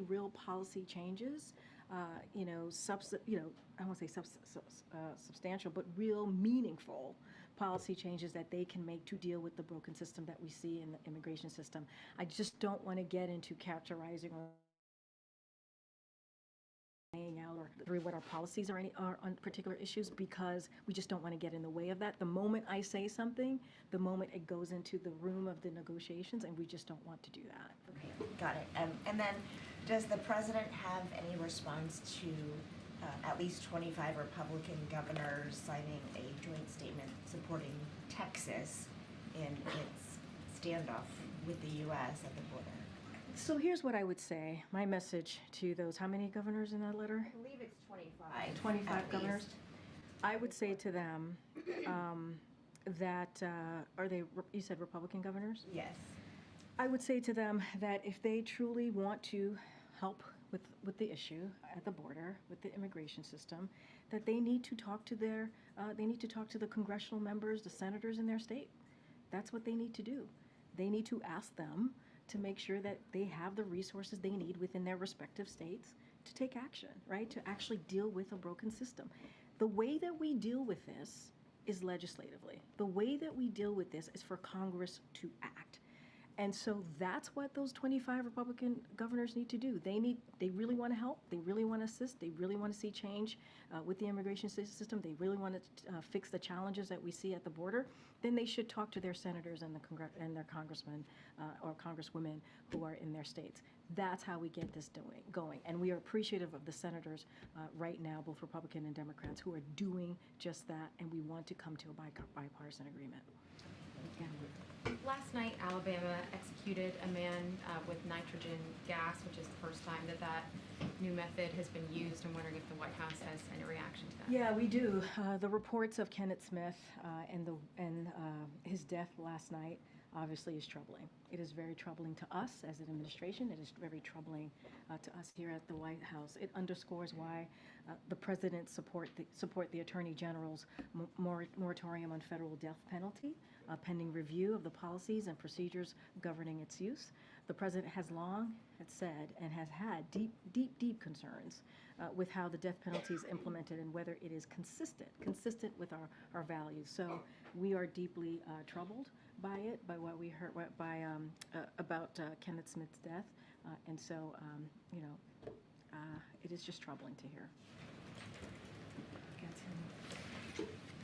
real policy changes, I won't say substantial, but real meaningful policy changes that they can make to deal with the broken system that we see in the immigration system. I just don't want to get into characterizing or laying out or through what our policies are on particular issues, because we just don't want to get in the way of that. The moment I say something, the moment it goes into the room of the negotiations, and we just don't want to do that. Okay, got it. And then, does the president have any response to at least 25 Republican governors signing a joint statement supporting Texas in its standoff with the U.S. at the border? So here's what I would say. My message to those, how many governors in that letter? I believe it's 25. 25 at governors. least. I would say to them that, are they, you said Republican governors? Yes. I would say to them that if they truly want to help with the issue at the border, with the immigration system, that they need to talk to the congressional members, the senators in their state. That's what they need to do. They need to ask them to make sure that they have the resources they need within their respective states to take action, right? To actually deal with a broken system. The way that we deal with this is legislatively. The way that we deal with this is for Congress to act. And so that's what those 25 Republican governors need to do. They really want to help. They really want to assist. They really want to see change with the immigration system. They really want to fix the challenges that we see at the border. Then they should talk to their senators and their congressmen or congresswomen who are in their states. That's how we get this going. And we are appreciative of the senators right now, both Republican and Democrats, who are doing just that. And we want to come to a bipartisan agreement. Yeah. Last night, Alabama executed a man with nitrogen gas, which is the first time that new method has been used. I'm wondering if the White House has any reaction to that. Yeah, we do. The reports of Kenneth Smith and his death last night obviously is troubling. It is very troubling to us as an administration. It is very troubling to us here at the White House. It underscores why the president support the Attorney General's moratorium on federal death penalty, pending review of the policies and procedures governing its use. The president has long said and has had deep concerns with how the death penalty is implemented and whether it is consistent with our values. So we are deeply troubled by it, by what we heard about Kenneth Smith's death, and so it is just troubling to hear.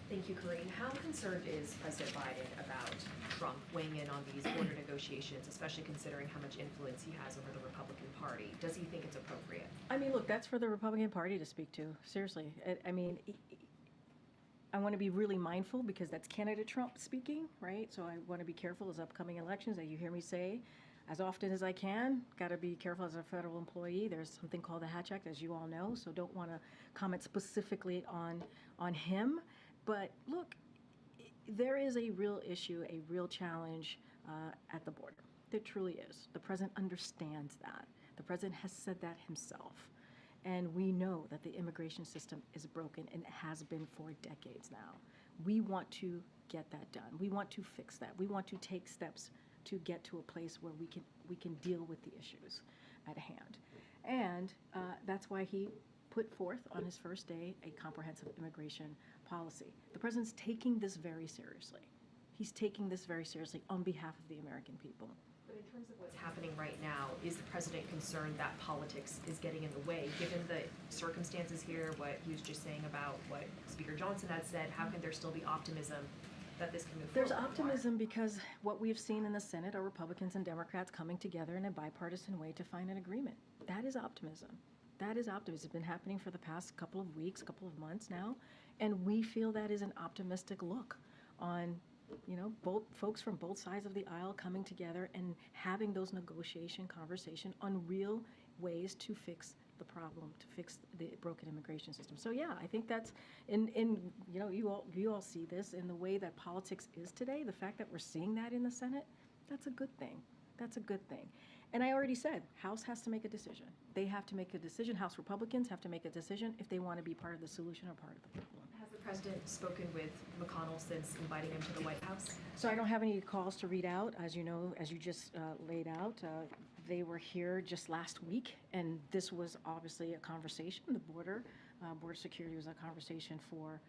Thank you, Karine. How concerned is President Biden about Trump weighing in on these border negotiations, especially considering how much influence he has over the Republican Party? Does he think it's appropriate? I mean, look, that's for the Republican Party to speak to. Seriously. I mean, I want to be really mindful because that's candidate Trump speaking, right? So I want to be careful as upcoming elections that you hear me say as often as I can. Got to be careful as a federal employee. There's something called the Hatch Act, as you all know, so don't want to comment specifically on him. But look, there is a real issue, a real challenge at the border. There truly is. The president understands that. The president has said that himself. And we know that the immigration system is broken and it has been for decades now. We want to get that done. We want to fix that. We want to take steps to get to a place where we can deal with the issues at hand. And that's why he put forth on his first day a comprehensive immigration policy. The president's taking this very seriously. He's taking this very seriously on behalf of the American people. But in terms of what's happening right now, is the president concerned that politics is getting in the way? Given the circumstances here, what he was just saying about what Speaker Johnson had said, how can there still be optimism that this can move forward? There's optimism because what we've seen in the Senate are Republicans and Democrats coming together in a bipartisan way to find an agreement. That is optimism. That is optimism. It's been happening for the past couple of weeks, couple of months now, and we feel that is an optimistic look on, both folks from both sides of the aisle coming together and having those negotiation conversation on real ways to fix the problem, to fix the broken immigration system. So yeah, I think that's you all see this in the way that politics is today. The fact that we're seeing that in the Senate, that's a good thing. That's a good thing. And I already said, House has to make a decision. They have to make a decision. House Republicans have to make a decision if they want to be part of the solution or part of the problem. Has the president spoken with McConnell since inviting him to the White House? So I don't have any calls to read out. As you know, as you just laid out, they were here just last week, and this was obviously a conversation. The border security was a conversation for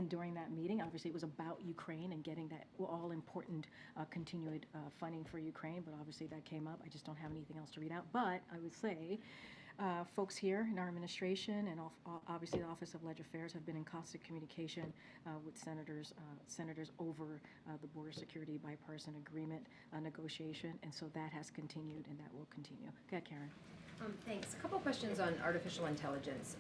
during that meeting. Obviously, it was about Ukraine and getting that all important continued funding for Ukraine, but obviously that came up. I just don't have anything else to read out. But I would say folks here in our administration and obviously the Office of Legislative Affairs have been in constant communication with senators over the border security bipartisan agreement negotiation, and so that has continued and that will continue. Go ahead, Karen. Thanks. A couple questions on artificial intelligence.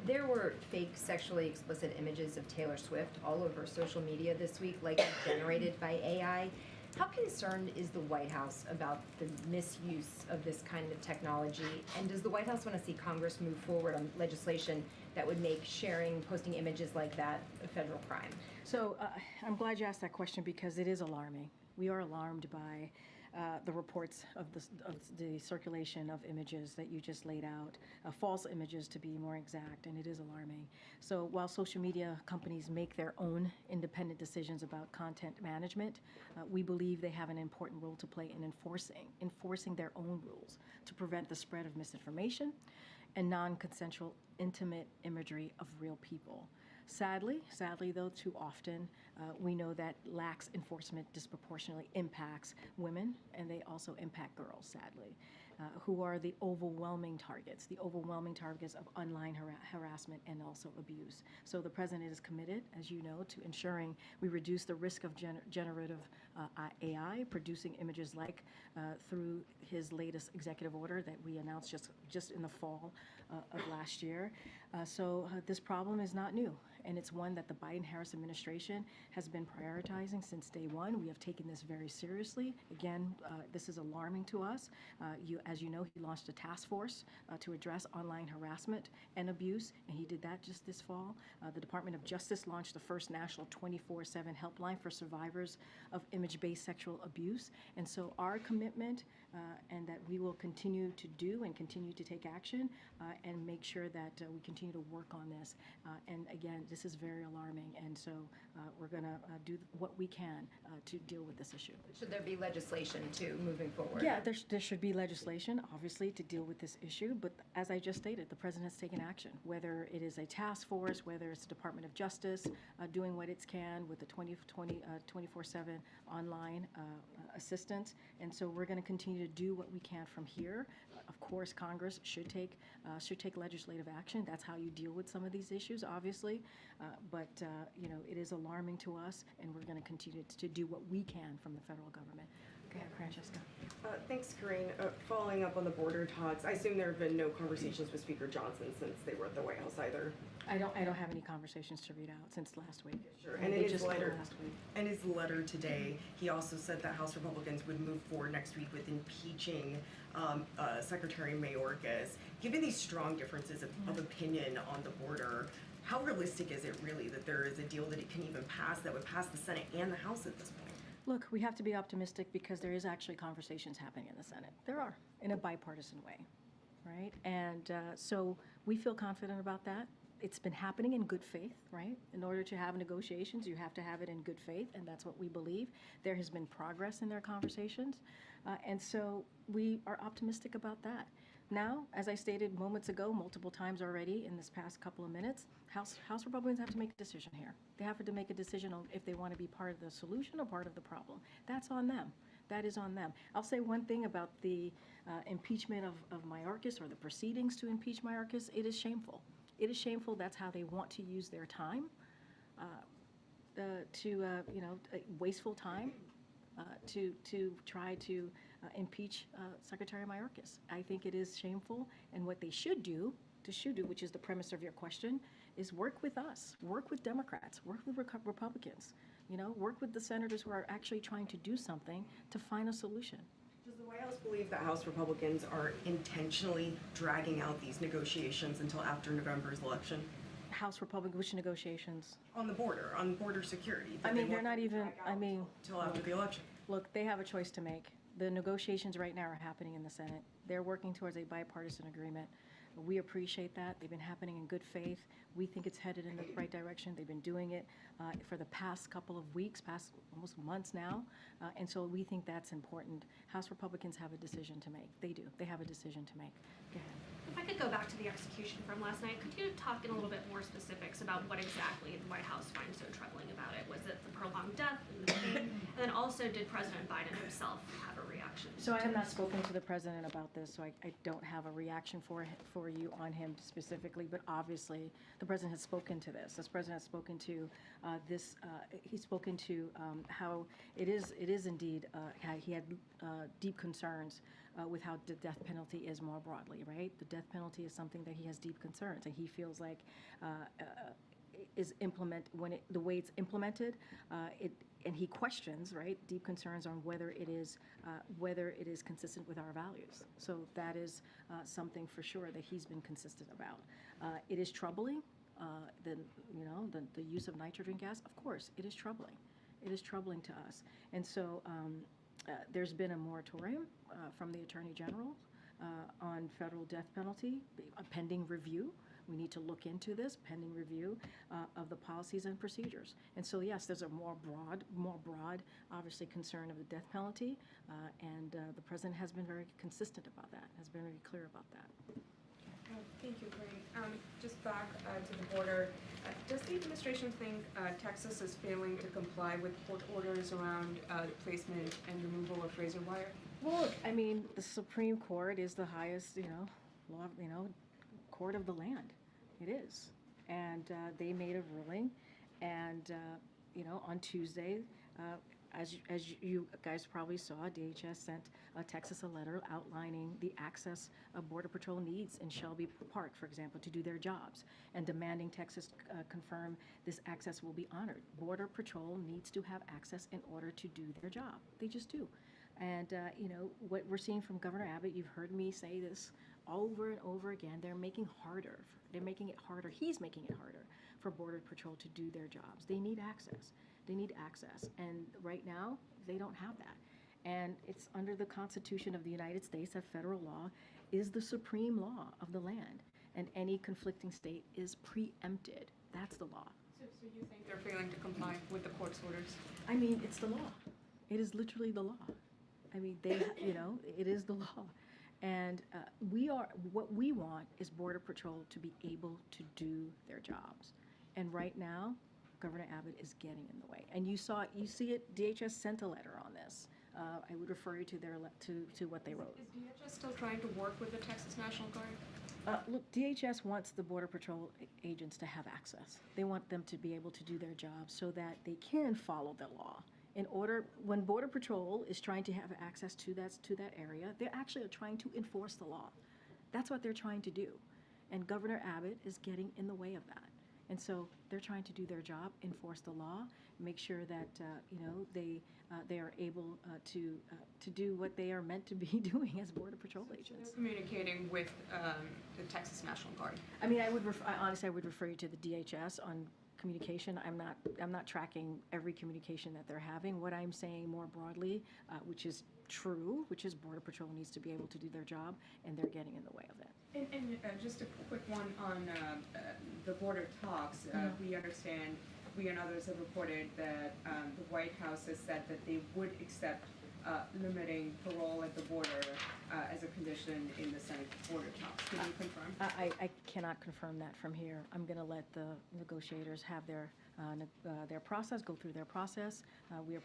There were fake sexually explicit images of Taylor Swift all over social media this week, likely generated by AI. How concerned is the White House about the misuse of this kind of technology? And does the White House want to see Congress move forward on legislation that would make sharing, posting images like that a federal crime? So I'm glad you asked that question because it is alarming. We are alarmed by the reports of the circulation of images that you just laid out, false images to be more exact, and it is alarming. So while social media companies make their own independent decisions about content management, we believe they have an important role to play in enforcing their own rules to prevent the spread of misinformation and non-consensual intimate imagery of real people. Sadly though, too often we know that lax enforcement disproportionately impacts women, and they also impact girls, sadly, who are the overwhelming targets of online harassment and also abuse. So the president is committed, as you know, to ensuring we reduce the risk of generative AI producing images like through his latest executive order that we announced just in the fall of last year. So this problem is not new, and it's one that the Biden-Harris administration has been prioritizing since day one. We have taken this very seriously. Again, this is alarming to us. As you know, he launched a task force to address online harassment and abuse, and he did that just this fall. The Department of Justice launched the first national 24/7 helpline for survivors of image-based sexual abuse. And so our commitment and that we will continue to do and continue to take action and make sure that we continue to work on this. And again, this is very alarming, and so we're going to do what we can to deal with this issue. Should there be legislation too moving forward? Yeah, there should be legislation, obviously, to deal with this issue. But as I just stated, the president has taken action, whether it is a task force, whether it's the Department of Justice doing what it can with the 24/7 online assistance. And so we're going to continue to do what we can from here. Of course, Congress should take legislative action. That's how you deal with some of these issues, obviously. But you know, it is alarming to us, and we're going to continue to do what we can from the federal government. Okay, Francesca. Thanks, Karine. Following up on the border talks, I assume there have been no conversations with Speaker Johnson since they were at the White House either. I don't have any conversations to read out since last week. Sure. And in his letter today, he also said that House Republicans would move forward next week with impeaching Secretary Mayorkas. Given these strong differences of opinion on the border, how realistic is it really that there is a deal that it can even pass that would pass the Senate and the House at this point? Look, we have to be optimistic because there is actually conversations happening in the Senate. There are, in a bipartisan way, right? And so we feel confident about that. It's been happening in good faith, right? In order to have negotiations, you have to have it in good faith, and that's what we believe. There has been progress in their conversations, and so we are optimistic about that. Now, as I stated moments ago, multiple times already in this past couple of minutes, House Republicans have to make a decision here. They have to make a decision on if they want to be part of the solution or part of the problem. That's on them. That is on them. I'll say one thing about the impeachment of Mayorkas, or the proceedings to impeach Mayorkas. It is shameful. It is shameful. That's how they want to use their time, wasteful time, to try to impeach Secretary Mayorkas. I think it is shameful, and what they should do, which is the premise of your question, is work with us, work with Democrats, work with Republicans, work with the senators who are actually trying to do something to find a solution. Does the White House believe that House Republicans are intentionally dragging out these negotiations until after November's election? House Republican, which negotiations? On border security. I mean, they're not even, until after the election. Look, they have a choice to make. The negotiations right now are happening in the Senate. They're working towards a bipartisan agreement. We appreciate that. They've been happening in good faith. We think it's headed in the right direction. They've been doing it for the past couple of weeks, past almost months now, and so we think that's important. House Republicans have a decision to make. They do. They have a decision to make. Go ahead. If I could go back to the execution from last night, could you talk in a little bit more specifics about what exactly the White House finds so troubling about it? Was it the prolonged death and the pain? And then also, did President Biden himself have a reaction? So I have not spoken to the president about this, so I don't have a reaction for you on him specifically, but obviously the president has spoken to this. This president has spoken to he's spoken to how it is indeed, how he had deep concerns with how the death penalty is more broadly, right? The death penalty is something that he has deep concerns, and he feels like the way it's implemented, and he questions, right, deep concerns on whether it is consistent with our values. So that is something for sure that he's been consistent about. It is troubling. The use of nitrogen gas, of course, it is troubling. It is troubling to us, and so there's been a moratorium from the Attorney General on federal death penalty, a pending review. We need to look into this pending review of the policies and procedures. And so, yes, there's a more broad, obviously, concern of the death penalty, and the president has been very consistent about that, has been very clear about that. Thank you, Karine. Just back to the border, does the administration think Texas is failing to comply with court orders around the placement and removal of razor wire? Well, I mean, the Supreme Court is the highest, law, court of the land. It is, and they made a ruling, and on Tuesday, as you guys probably saw, DHS sent Texas a letter outlining the access Border Patrol needs in Shelby Park, for example, to do their jobs, and demanding Texas confirm this access will be honored. Border Patrol needs to have access in order to do their job. They just do. And, what we're seeing from Governor Abbott, you've heard me say this over and over again, they're making it harder. He's making it harder for Border Patrol to do their jobs. They need access. And right now, they don't have that. And it's under the Constitution of the United States that federal law is the supreme law of the land. And any conflicting state is preempted. That's the law. So you think they're failing to comply with the court's orders? I mean, it's the law. It is literally the law. I mean, it is the law. And what we want is Border Patrol to be able to do their jobs. And right now, Governor Abbott is getting in the way. And you see it, DHS sent a letter on this. I would refer you to to what they wrote. Is DHS still trying to work with the Texas National Guard? Look, DHS wants the Border Patrol agents to have access. They want them to be able to do their job so that they can follow the law. When Border Patrol is trying to have access to that area, they actually are trying to enforce the law. That's what they're trying to do. And Governor Abbott is getting in the way of that. And so they're trying to do their job, enforce the law, make sure that they are able to do what they are meant to be doing as Border Patrol agents. They're communicating with the Texas National Guard. I mean, honestly, I would refer you to the DHS on communication. I'm not tracking every communication that they're having. What I'm saying more broadly, which is true, which is Border Patrol needs to be able to do their job, and they're getting in the way of it. And just a quick one on the border talks. We understand, we and others have reported that the White House has said that they would accept limiting parole at the border as a condition in the Senate border talks. Can you confirm? I cannot confirm that from here. I'm going to let the negotiators have their process, go through their process. We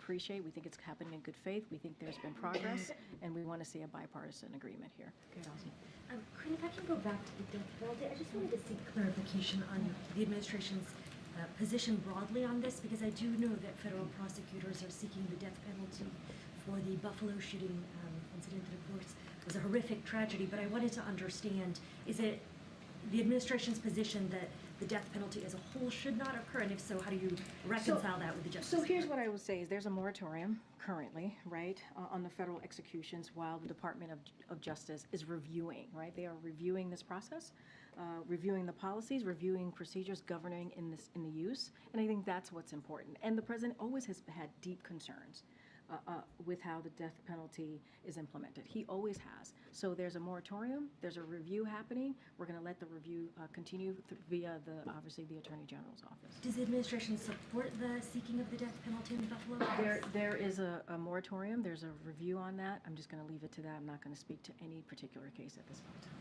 think it's happening in good faith. We think there's been progress, and we want to see a bipartisan agreement here. Okay, awesome. Karine, if I can go back to the death penalty, I just wanted to seek clarification on the administration's position broadly on this, because I do know that federal prosecutors are seeking the death penalty for the Buffalo shooting incident that, of course, was a horrific tragedy. But I wanted to understand, is it the administration's position that the death penalty as a whole should not occur? And if so, how do you reconcile that with the Justice Department? So here's Department? what I would say is there's a moratorium currently, right, on the federal executions while the Department of Justice is reviewing, right? They are reviewing this process, reviewing the policies, reviewing procedures governing in the use, and I think that's what's important. And the president always has had deep concerns with how the death penalty is implemented. He always has. So there's a moratorium, there's a review happening. We're going to let the review continue via obviously the Attorney General's office. Does the administration support the seeking of the death penalty in Buffalo? There is a moratorium, there's a review on that. I'm just going to leave it to that. I'm not going to speak to any particular case at this point in time.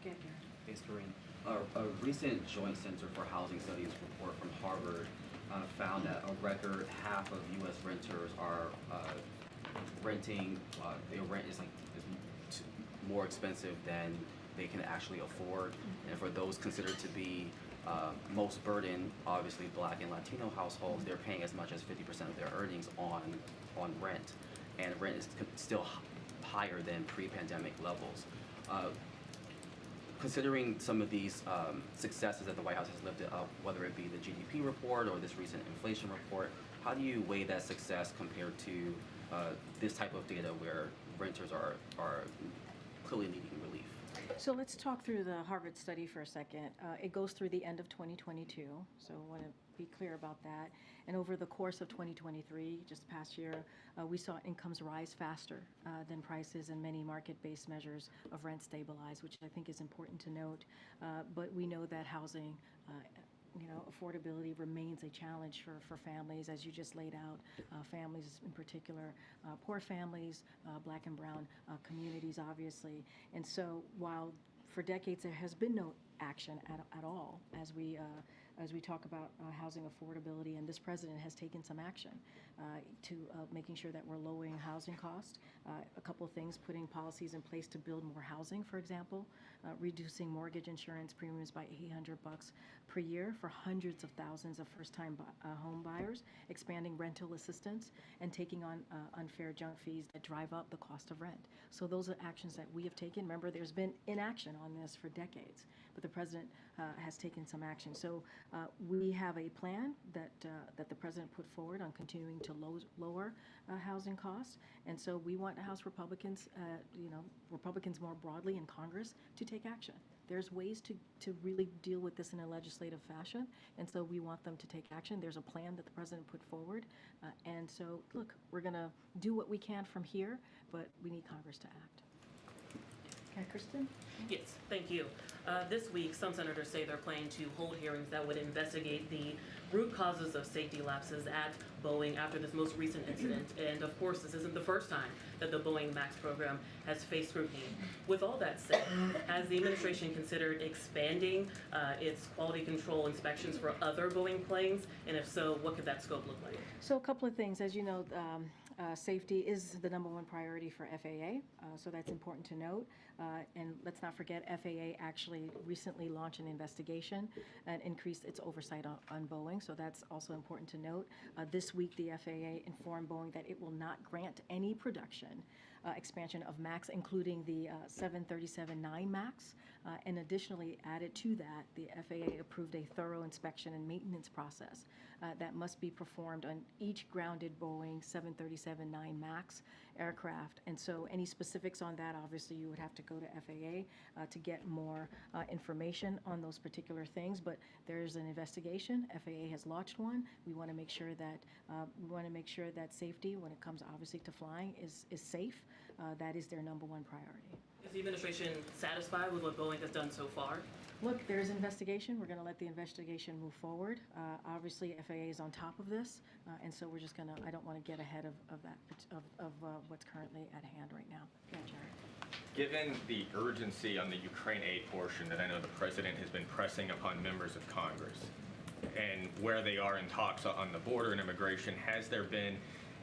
Thanks, Karine. A recent Joint Center for Housing Studies report from Harvard found that a record half of U.S. renters are renting. Their rent is more expensive than they can actually afford, and for those considered to be most burdened, obviously Black and Latino households, they're paying as much as 50% of their earnings on rent, and rent is still higher than pre-pandemic levels. Considering some of these successes that the White House has lifted up, whether it be the GDP report or this recent inflation report, how do you weigh that success compared to this type of data where renters are clearly needing relief? So let's talk through the Harvard study for a second. It goes through the end of 2022, so I want to be clear about that. And over the course of 2023, just past year, we saw incomes rise faster than prices, and many market-based measures of rent stabilize, which I think is important to note. But we know that housing affordability remains a challenge for families, as you just laid out, families in particular, poor families, Black and brown communities, obviously. And so while for decades there has been no action at all as we talk about housing affordability, and this president has taken some action to making sure that we're lowering housing costs. A couple of things, putting policies in place to build more housing, for example, reducing mortgage insurance premiums by $800 per year for hundreds of thousands of first-time home buyers, expanding rental assistance, and taking on unfair junk fees that drive up the cost of rent. So those are actions that we have taken. Remember, there's been inaction on this for decades, but the president has taken some action. So we have a plan that the president put forward on continuing to lower housing costs, and so we want House Republicans, Republicans more broadly in Congress, to take action. There's ways to really deal with this in a legislative fashion, and so we want them to take action. There's a plan that the president put forward, and so look, we're going to do what we can from here, but we need Congress to act. Okay, Kristen? Yes, thank you. This week, some senators say they're planning to hold hearings that would investigate the root causes of safety lapses at Boeing after this most recent incident. And of course, this isn't the first time that the Boeing MAX program has faced scrutiny. With all that said, has the administration considered expanding its quality control inspections for other Boeing planes? And if so, what could that scope look like? So a couple of things. As you know, safety is the #1 priority for FAA, so that's important to note. And let's not forget, FAA actually recently launched an investigation and increased its oversight on Boeing, so that's also important to note. This week, the FAA informed Boeing that it will not grant any production expansion of MAX, including the 737-9 MAX. And additionally, added to that, the FAA approved a thorough inspection and maintenance process that must be performed on each grounded Boeing 737-9 MAX aircraft. And so any specifics on that, obviously, you would have to go to FAA to get more information on those particular things. But there's an investigation. FAA has launched one. We want to make sure that safety, when it comes obviously to flying, is safe. That is their #1 priority. Is the administration satisfied with what Boeing has done so far? Look, there's investigation. We're going to let the investigation move forward. Obviously, FAA is on top of this, and so we're just going to, I don't want to get ahead of what's currently at hand right now. Yeah, Jared. Given the urgency on the Ukraine aid portion that I know the president has been pressing upon members of Congress, and where they are in talks on the border and immigration, has there been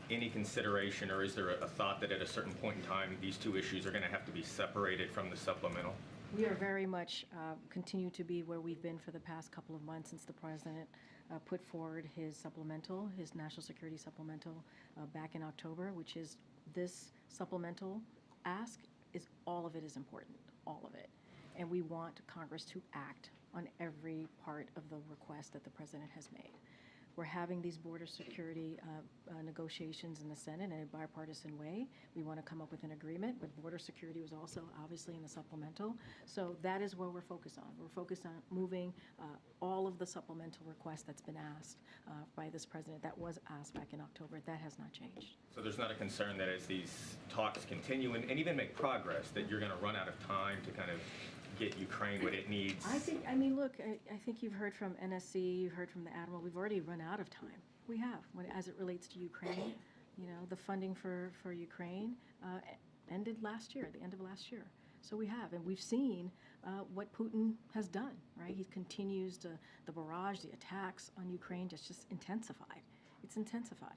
any consideration, or is there a thought that at a certain point in time these two issues are going to have to be separated from the supplemental? We are very much continue to be where we've been for the past couple of months since the president put forward his supplemental, his national security supplemental back in October, which is this supplemental ask is all of it is important, all of it. And we want Congress to act on every part of the request that the president has made. We're having these border security negotiations in the Senate in a bipartisan way. We want to come up with an agreement, but border security was also obviously in the supplemental. So that is where we're focused on. We're focused on moving all of the supplemental requests that's been asked by this president, that was asked back in October. That has not changed. So there's not a concern that as these talks continue and even make progress, that you're going to run out of time to kind of get Ukraine what it needs? I think you've heard from NSC, you've heard from the Admiral, we've already run out of time. We have, as it relates to Ukraine. The funding for Ukraine ended last year, the end of last year. So we have, and we've seen what Putin has done, right? He continues to, the barrage, the attacks on Ukraine just intensified. It's intensified.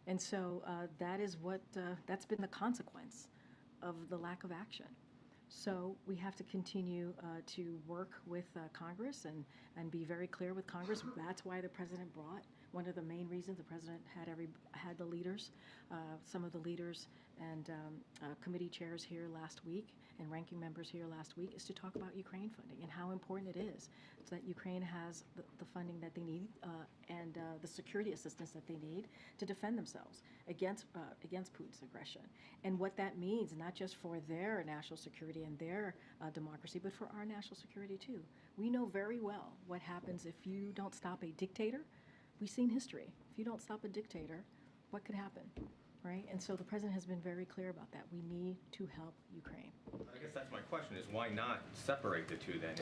And so that is what, that's been the consequence of the lack of action. So we have to continue to work with Congress and be very clear with Congress. That's why the president brought, one of the main reasons the president had the leaders, some of the leaders and committee chairs here last week and ranking members here last week, is to talk about Ukraine funding and how important it is so that Ukraine has the funding that they need and the security assistance that they need to defend themselves against Putin's aggression. And what that means, not just for their national security and their democracy, but for our national security too. We know very well what happens if you don't stop a dictator. We've seen history. If you don't stop a dictator, what could happen, right? And so the president has been very clear about that. We need to help Ukraine. I guess that's my question, is why not separate the two then?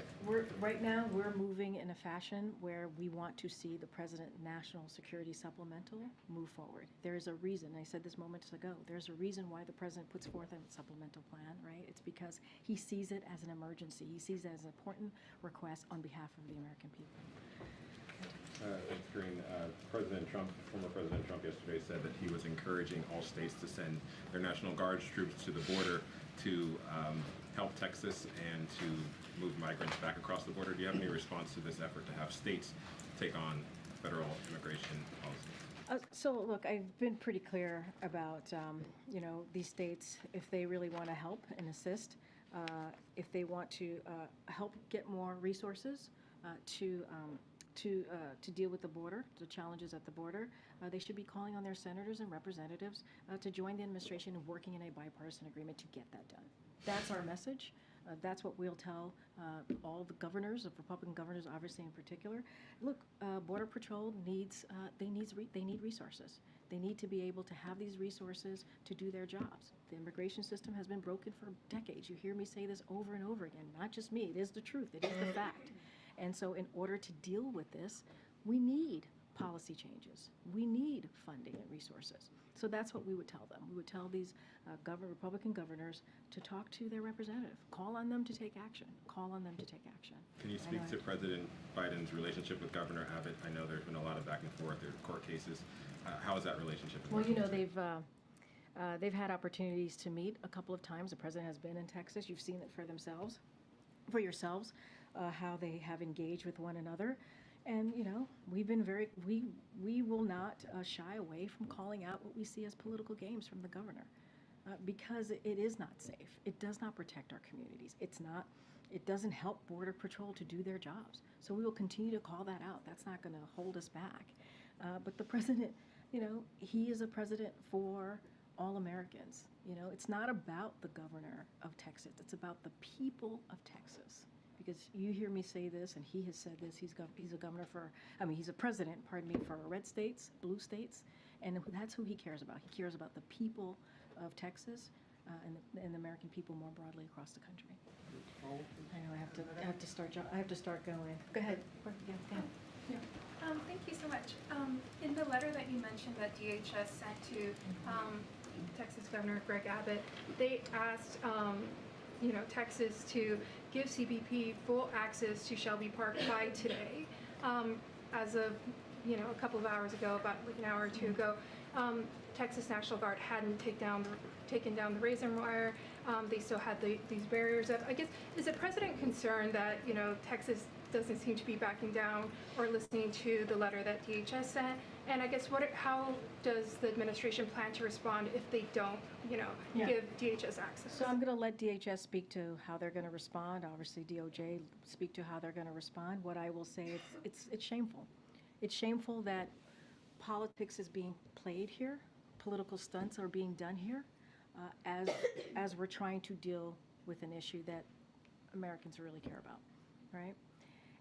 Right now, we're moving in a fashion where we want to see the President National Security Supplemental move forward. There is a reason, I said this moments ago, there's a reason why the President puts forth a supplemental plan, right? It's because he sees it as an emergency. He sees it as an important request on behalf of the American people. Thanks, Karine. President Trump, former President Trump yesterday said that he was encouraging all states to send their National Guard troops to the border to help Texas and to move migrants back across the border. Do you have any response to this effort to have states take on federal immigration policy? So look, I've been pretty clear about, these states, if they really want to help and assist, if they want to help get more resources to deal with the border, the challenges at the border, they should be calling on their senators and representatives to join the administration and working in a bipartisan agreement to get that done. That's our message. That's what we'll tell all the governors, the Republican governors, obviously in particular. Look, Border Patrol needs they need resources. They need to be able to have these resources to do their jobs. The immigration system has been broken for decades. You hear me say this over and over again. Not just me. It is the truth. It is the fact. And so in order to deal with this, we need policy changes. We need funding and resources. So that's what we would tell them. We would tell these Republican governors to talk to their representative. Call on them to take action. Call on them to take action. Can you speak to President Biden's relationship with Governor Abbott? I know there's been a lot of back and forth. There are court cases. How is that relationship? Well, they've had opportunities to meet a couple of times. The president has been in Texas. You've seen it for yourselves, how they have engaged with one another. And, we've been we will not shy away from calling out what we see as political games from the governor because it is not safe. It does not protect our communities. It doesn't help Border Patrol to do their jobs. So we will continue to call that out. That's not going to hold us back. But the president, he is a president for all Americans. It's not about the governor of Texas. It's about the people of Texas. Because you hear me say this, and he has said this, he's a president, for red states, blue states, and that's who he cares about. He cares about the people of Texas and the American people more broadly across the country. I know I have to start going. Go ahead. Yeah, go ahead. Yeah. Thank you so much. In the letter that you mentioned that DHS sent to Texas Governor Greg Abbott, they asked Texas to give CBP full access to Shelby Park by today. As of a couple of hours ago, about like an hour or two ago, Texas National Guard hadn't taken down the raisin wire. They still had these barriers up. I guess, is the president concerned that Texas doesn't seem to be backing down or listening to the letter that DHS sent? And I guess how does the administration plan to respond if they don't, give DHS access? So I'm going to let DHS speak to how they're going to respond. Obviously, DOJ speak to how they're going to respond. What I will say, it's shameful. It's shameful that politics is being played here. Political stunts are being done here as we're trying to deal with an issue that Americans really care about, right?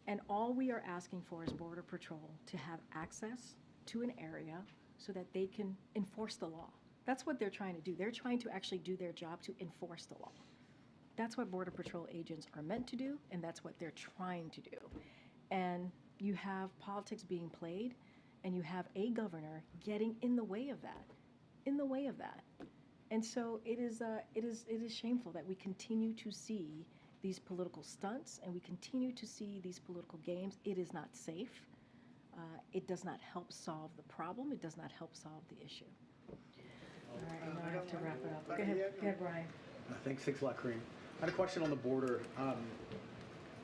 And all we are asking for is Border Patrol to have access to an area so that they can enforce the law. That's what they're trying to do. They're trying to actually do their job to enforce the law. That's what Border Patrol agents are meant to do, and that's what they're trying to do. And you have politics being played, and you have a governor getting in the way of that. And so it is shameful that we continue to see these political stunts and we continue to see these political games, it is not safe. It does not help solve the problem. It does not help solve the issue. All right, and now I have to wrap it up. Go ahead, Brian. Thanks a lot, Karine. I had a question on the border.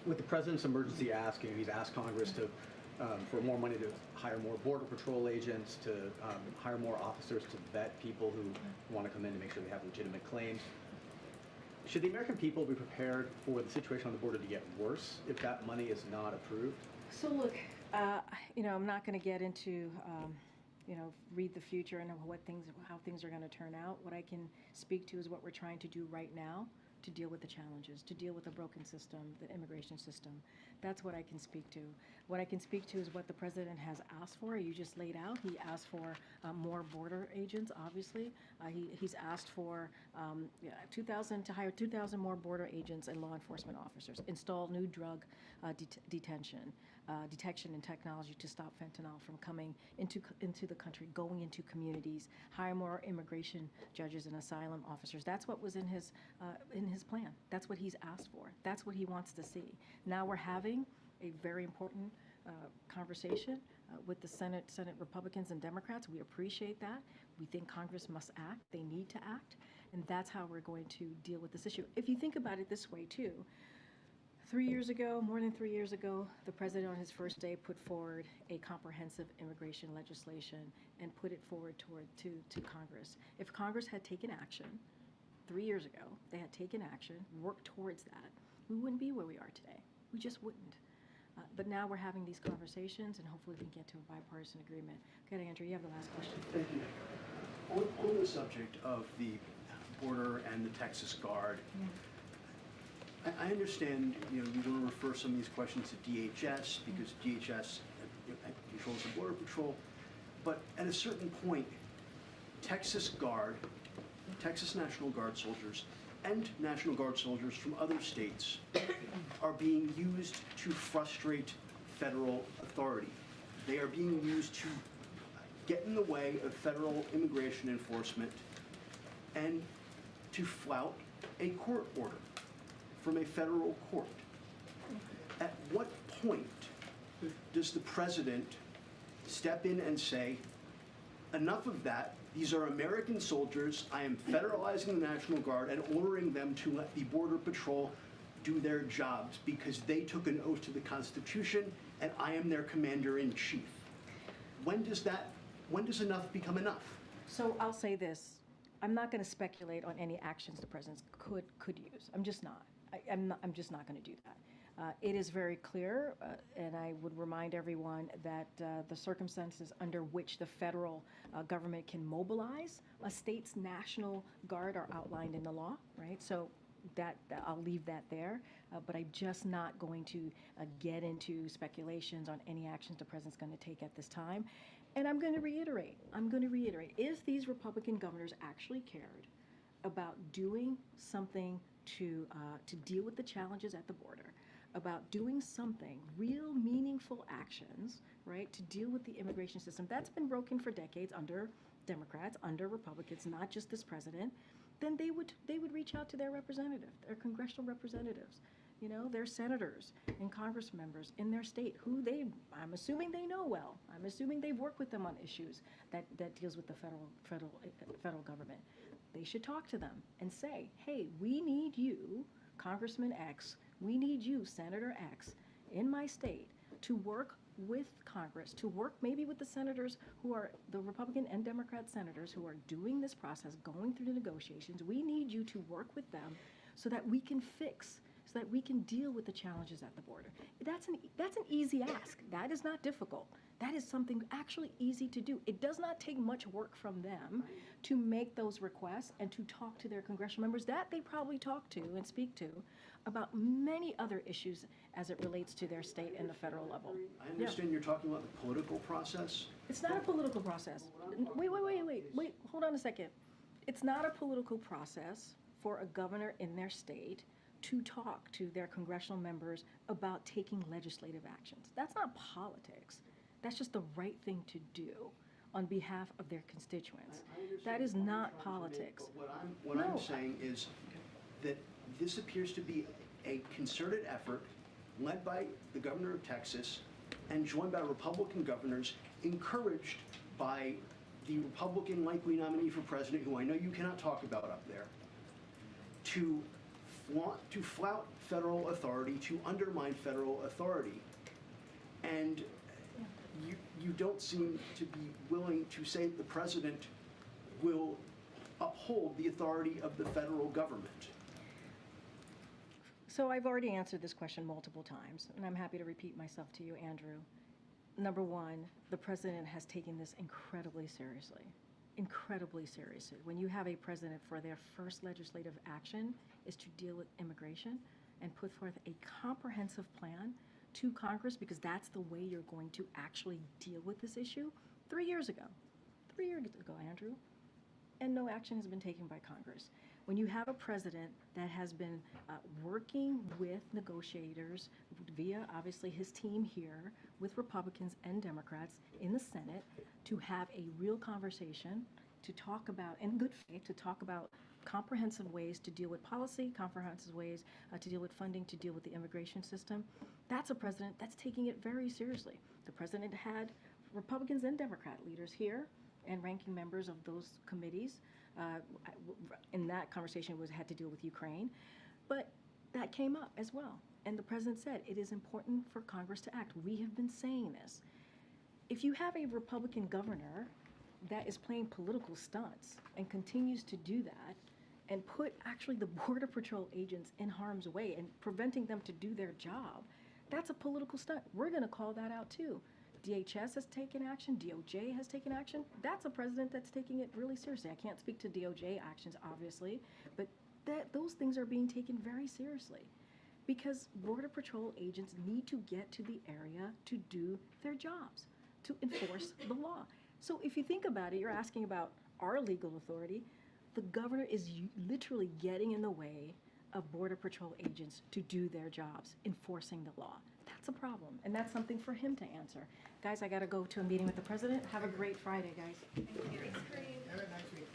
With the president's emergency asking, he's asked Congress to for more money to hire more Border Patrol agents, to hire more officers to vet people who want to come in to make sure they have legitimate claims. Should the American people be prepared for the situation on the border to get worse if that money is not approved? So look, I'm not going to get into, read the future and how things are going to turn out. What I can speak to is what we're trying to do right now to deal with the challenges, to deal with the broken system, the immigration system. That's what I can speak to. What I can speak to is what the president has asked for. You just laid out. He asked for more border agents, obviously. He's asked for 2,000 to hire 2,000 more border agents and law enforcement officers, install new drug detection and technology to stop fentanyl from coming into the country, going into communities, hire more immigration judges and asylum officers. That's what was in his plan. That's what he's asked for. That's what he wants to see. Now we're having a very important conversation with the Senate Republicans and Democrats. We appreciate that. We think Congress must act. They need to act. And that's how we're going to deal with this issue. If you think about it this way, too, 3 years ago, more than 3 years ago, the president on his first day put forward a comprehensive immigration legislation and put it forward to Congress. If Congress had taken action 3 years ago, they had taken action, worked towards that, we wouldn't be where we are today. We just wouldn't. But now we're having these conversations, and hopefully we can get to a bipartisan agreement. Okay, Andrew, you have the last question. Thank you. On the subject of the border and the Texas Guard, I understand you want to refer some of these questions to DHS because DHS controls the Border Patrol, but at a certain point, Texas National Guard soldiers and National Guard soldiers from other states are being used to frustrate federal authority. They are being used to get in the way of federal immigration enforcement and to flout a court order from a federal court. At what point does the president step in and say, enough of that, these are American soldiers, I am federalizing the National Guard and ordering them to let the Border Patrol do their jobs because they took an oath to the Constitution and I am their commander-in-chief? When does enough become enough? So I'll say this. I'm not going to speculate on any actions the president could use. I'm just not. I'm just not going to do that. It is very clear, and I would remind everyone that the circumstances under which the federal government can mobilize a state's National Guard are outlined in the law, right? So that I'll leave that there, but I'm just not going to get into speculations on any actions the president's going to take at this time. And I'm going to reiterate, if these Republican governors actually cared about doing something to deal with the challenges at the border, about doing something, real meaningful actions, right, to deal with the immigration system that's been broken for decades under Democrats, under Republicans, not just this president, then they would reach out to their representative, their congressional representatives, their senators and Congress members in their state who I'm assuming they know well. I'm assuming they've worked with them on issues that deals with the federal government. They should talk to them and say, hey, we need you, Congressman X, we need you, Senator X, in my state to work with Congress, to work maybe with the senators who are the Republican and Democrat senators who are doing this process, going through the negotiations. We need you to work with them so that we can so that we can deal with the challenges at the border. That's an easy ask. That is not difficult. That is something actually easy to do. It does not take much work from them to make those requests and to talk to their congressional members that they probably talk to and speak to about many other issues as it relates to their state and the federal level. I understand you're talking about the political process. It's not a political process. Wait, hold on a second. It's not a political process for a governor in their state to talk to their congressional members about taking legislative actions. That's not politics. That's just the right thing to do on behalf of their constituents. That is not politics. But what I'm saying is that this appears to be a concerted effort led by the governor of Texas and joined by Republican governors, encouraged by the Republican likely nominee for president, who I know you cannot talk about up there, to flout federal authority, to undermine federal authority. And you don't seem to be willing to say the president will uphold the authority of the federal government. So I've already answered this question multiple times, and I'm happy to repeat myself to you, Andrew. Number one, the president has taken this incredibly seriously. Incredibly seriously. When you have a president, for their first legislative action is to deal with immigration and put forth a comprehensive plan to Congress, because that's the way you're going to actually deal with this issue. 3 years ago, Andrew, and no action has been taken by Congress. When you have a president that has been working with negotiators via, obviously, his team here with Republicans and Democrats in the Senate to have a real conversation, to talk about, in good faith, to talk about comprehensive ways to deal with policy, comprehensive ways to deal with funding, to deal with the immigration system, that's a president that's taking it very seriously. The president had Republicans and Democrat leaders here and ranking members of those committees. In that conversation, had to deal with Ukraine, but that came up as well. And the president said it is important for Congress to act. We have been saying this. If you have a Republican governor that is playing political stunts and continues to do that and put actually the Border Patrol agents in harm's way and preventing them to do their job, that's a political stunt. We're going to call that out too. DHS has taken action, DOJ has taken action. That's a president that's taking it really seriously. I can't speak to DOJ actions, obviously, but those things are being taken very seriously, because Border Patrol agents need to get to the area to do their jobs, to enforce the law. So if you think about it, you're asking about our legal authority. The governor is literally getting in the way of Border Patrol agents to do their jobs, enforcing the law. That's a problem, and that's something for him to answer. Guys, I got to go to a meeting with the president. Have a great Friday, guys. Thank you. Thanks, Karine. Have a nice week.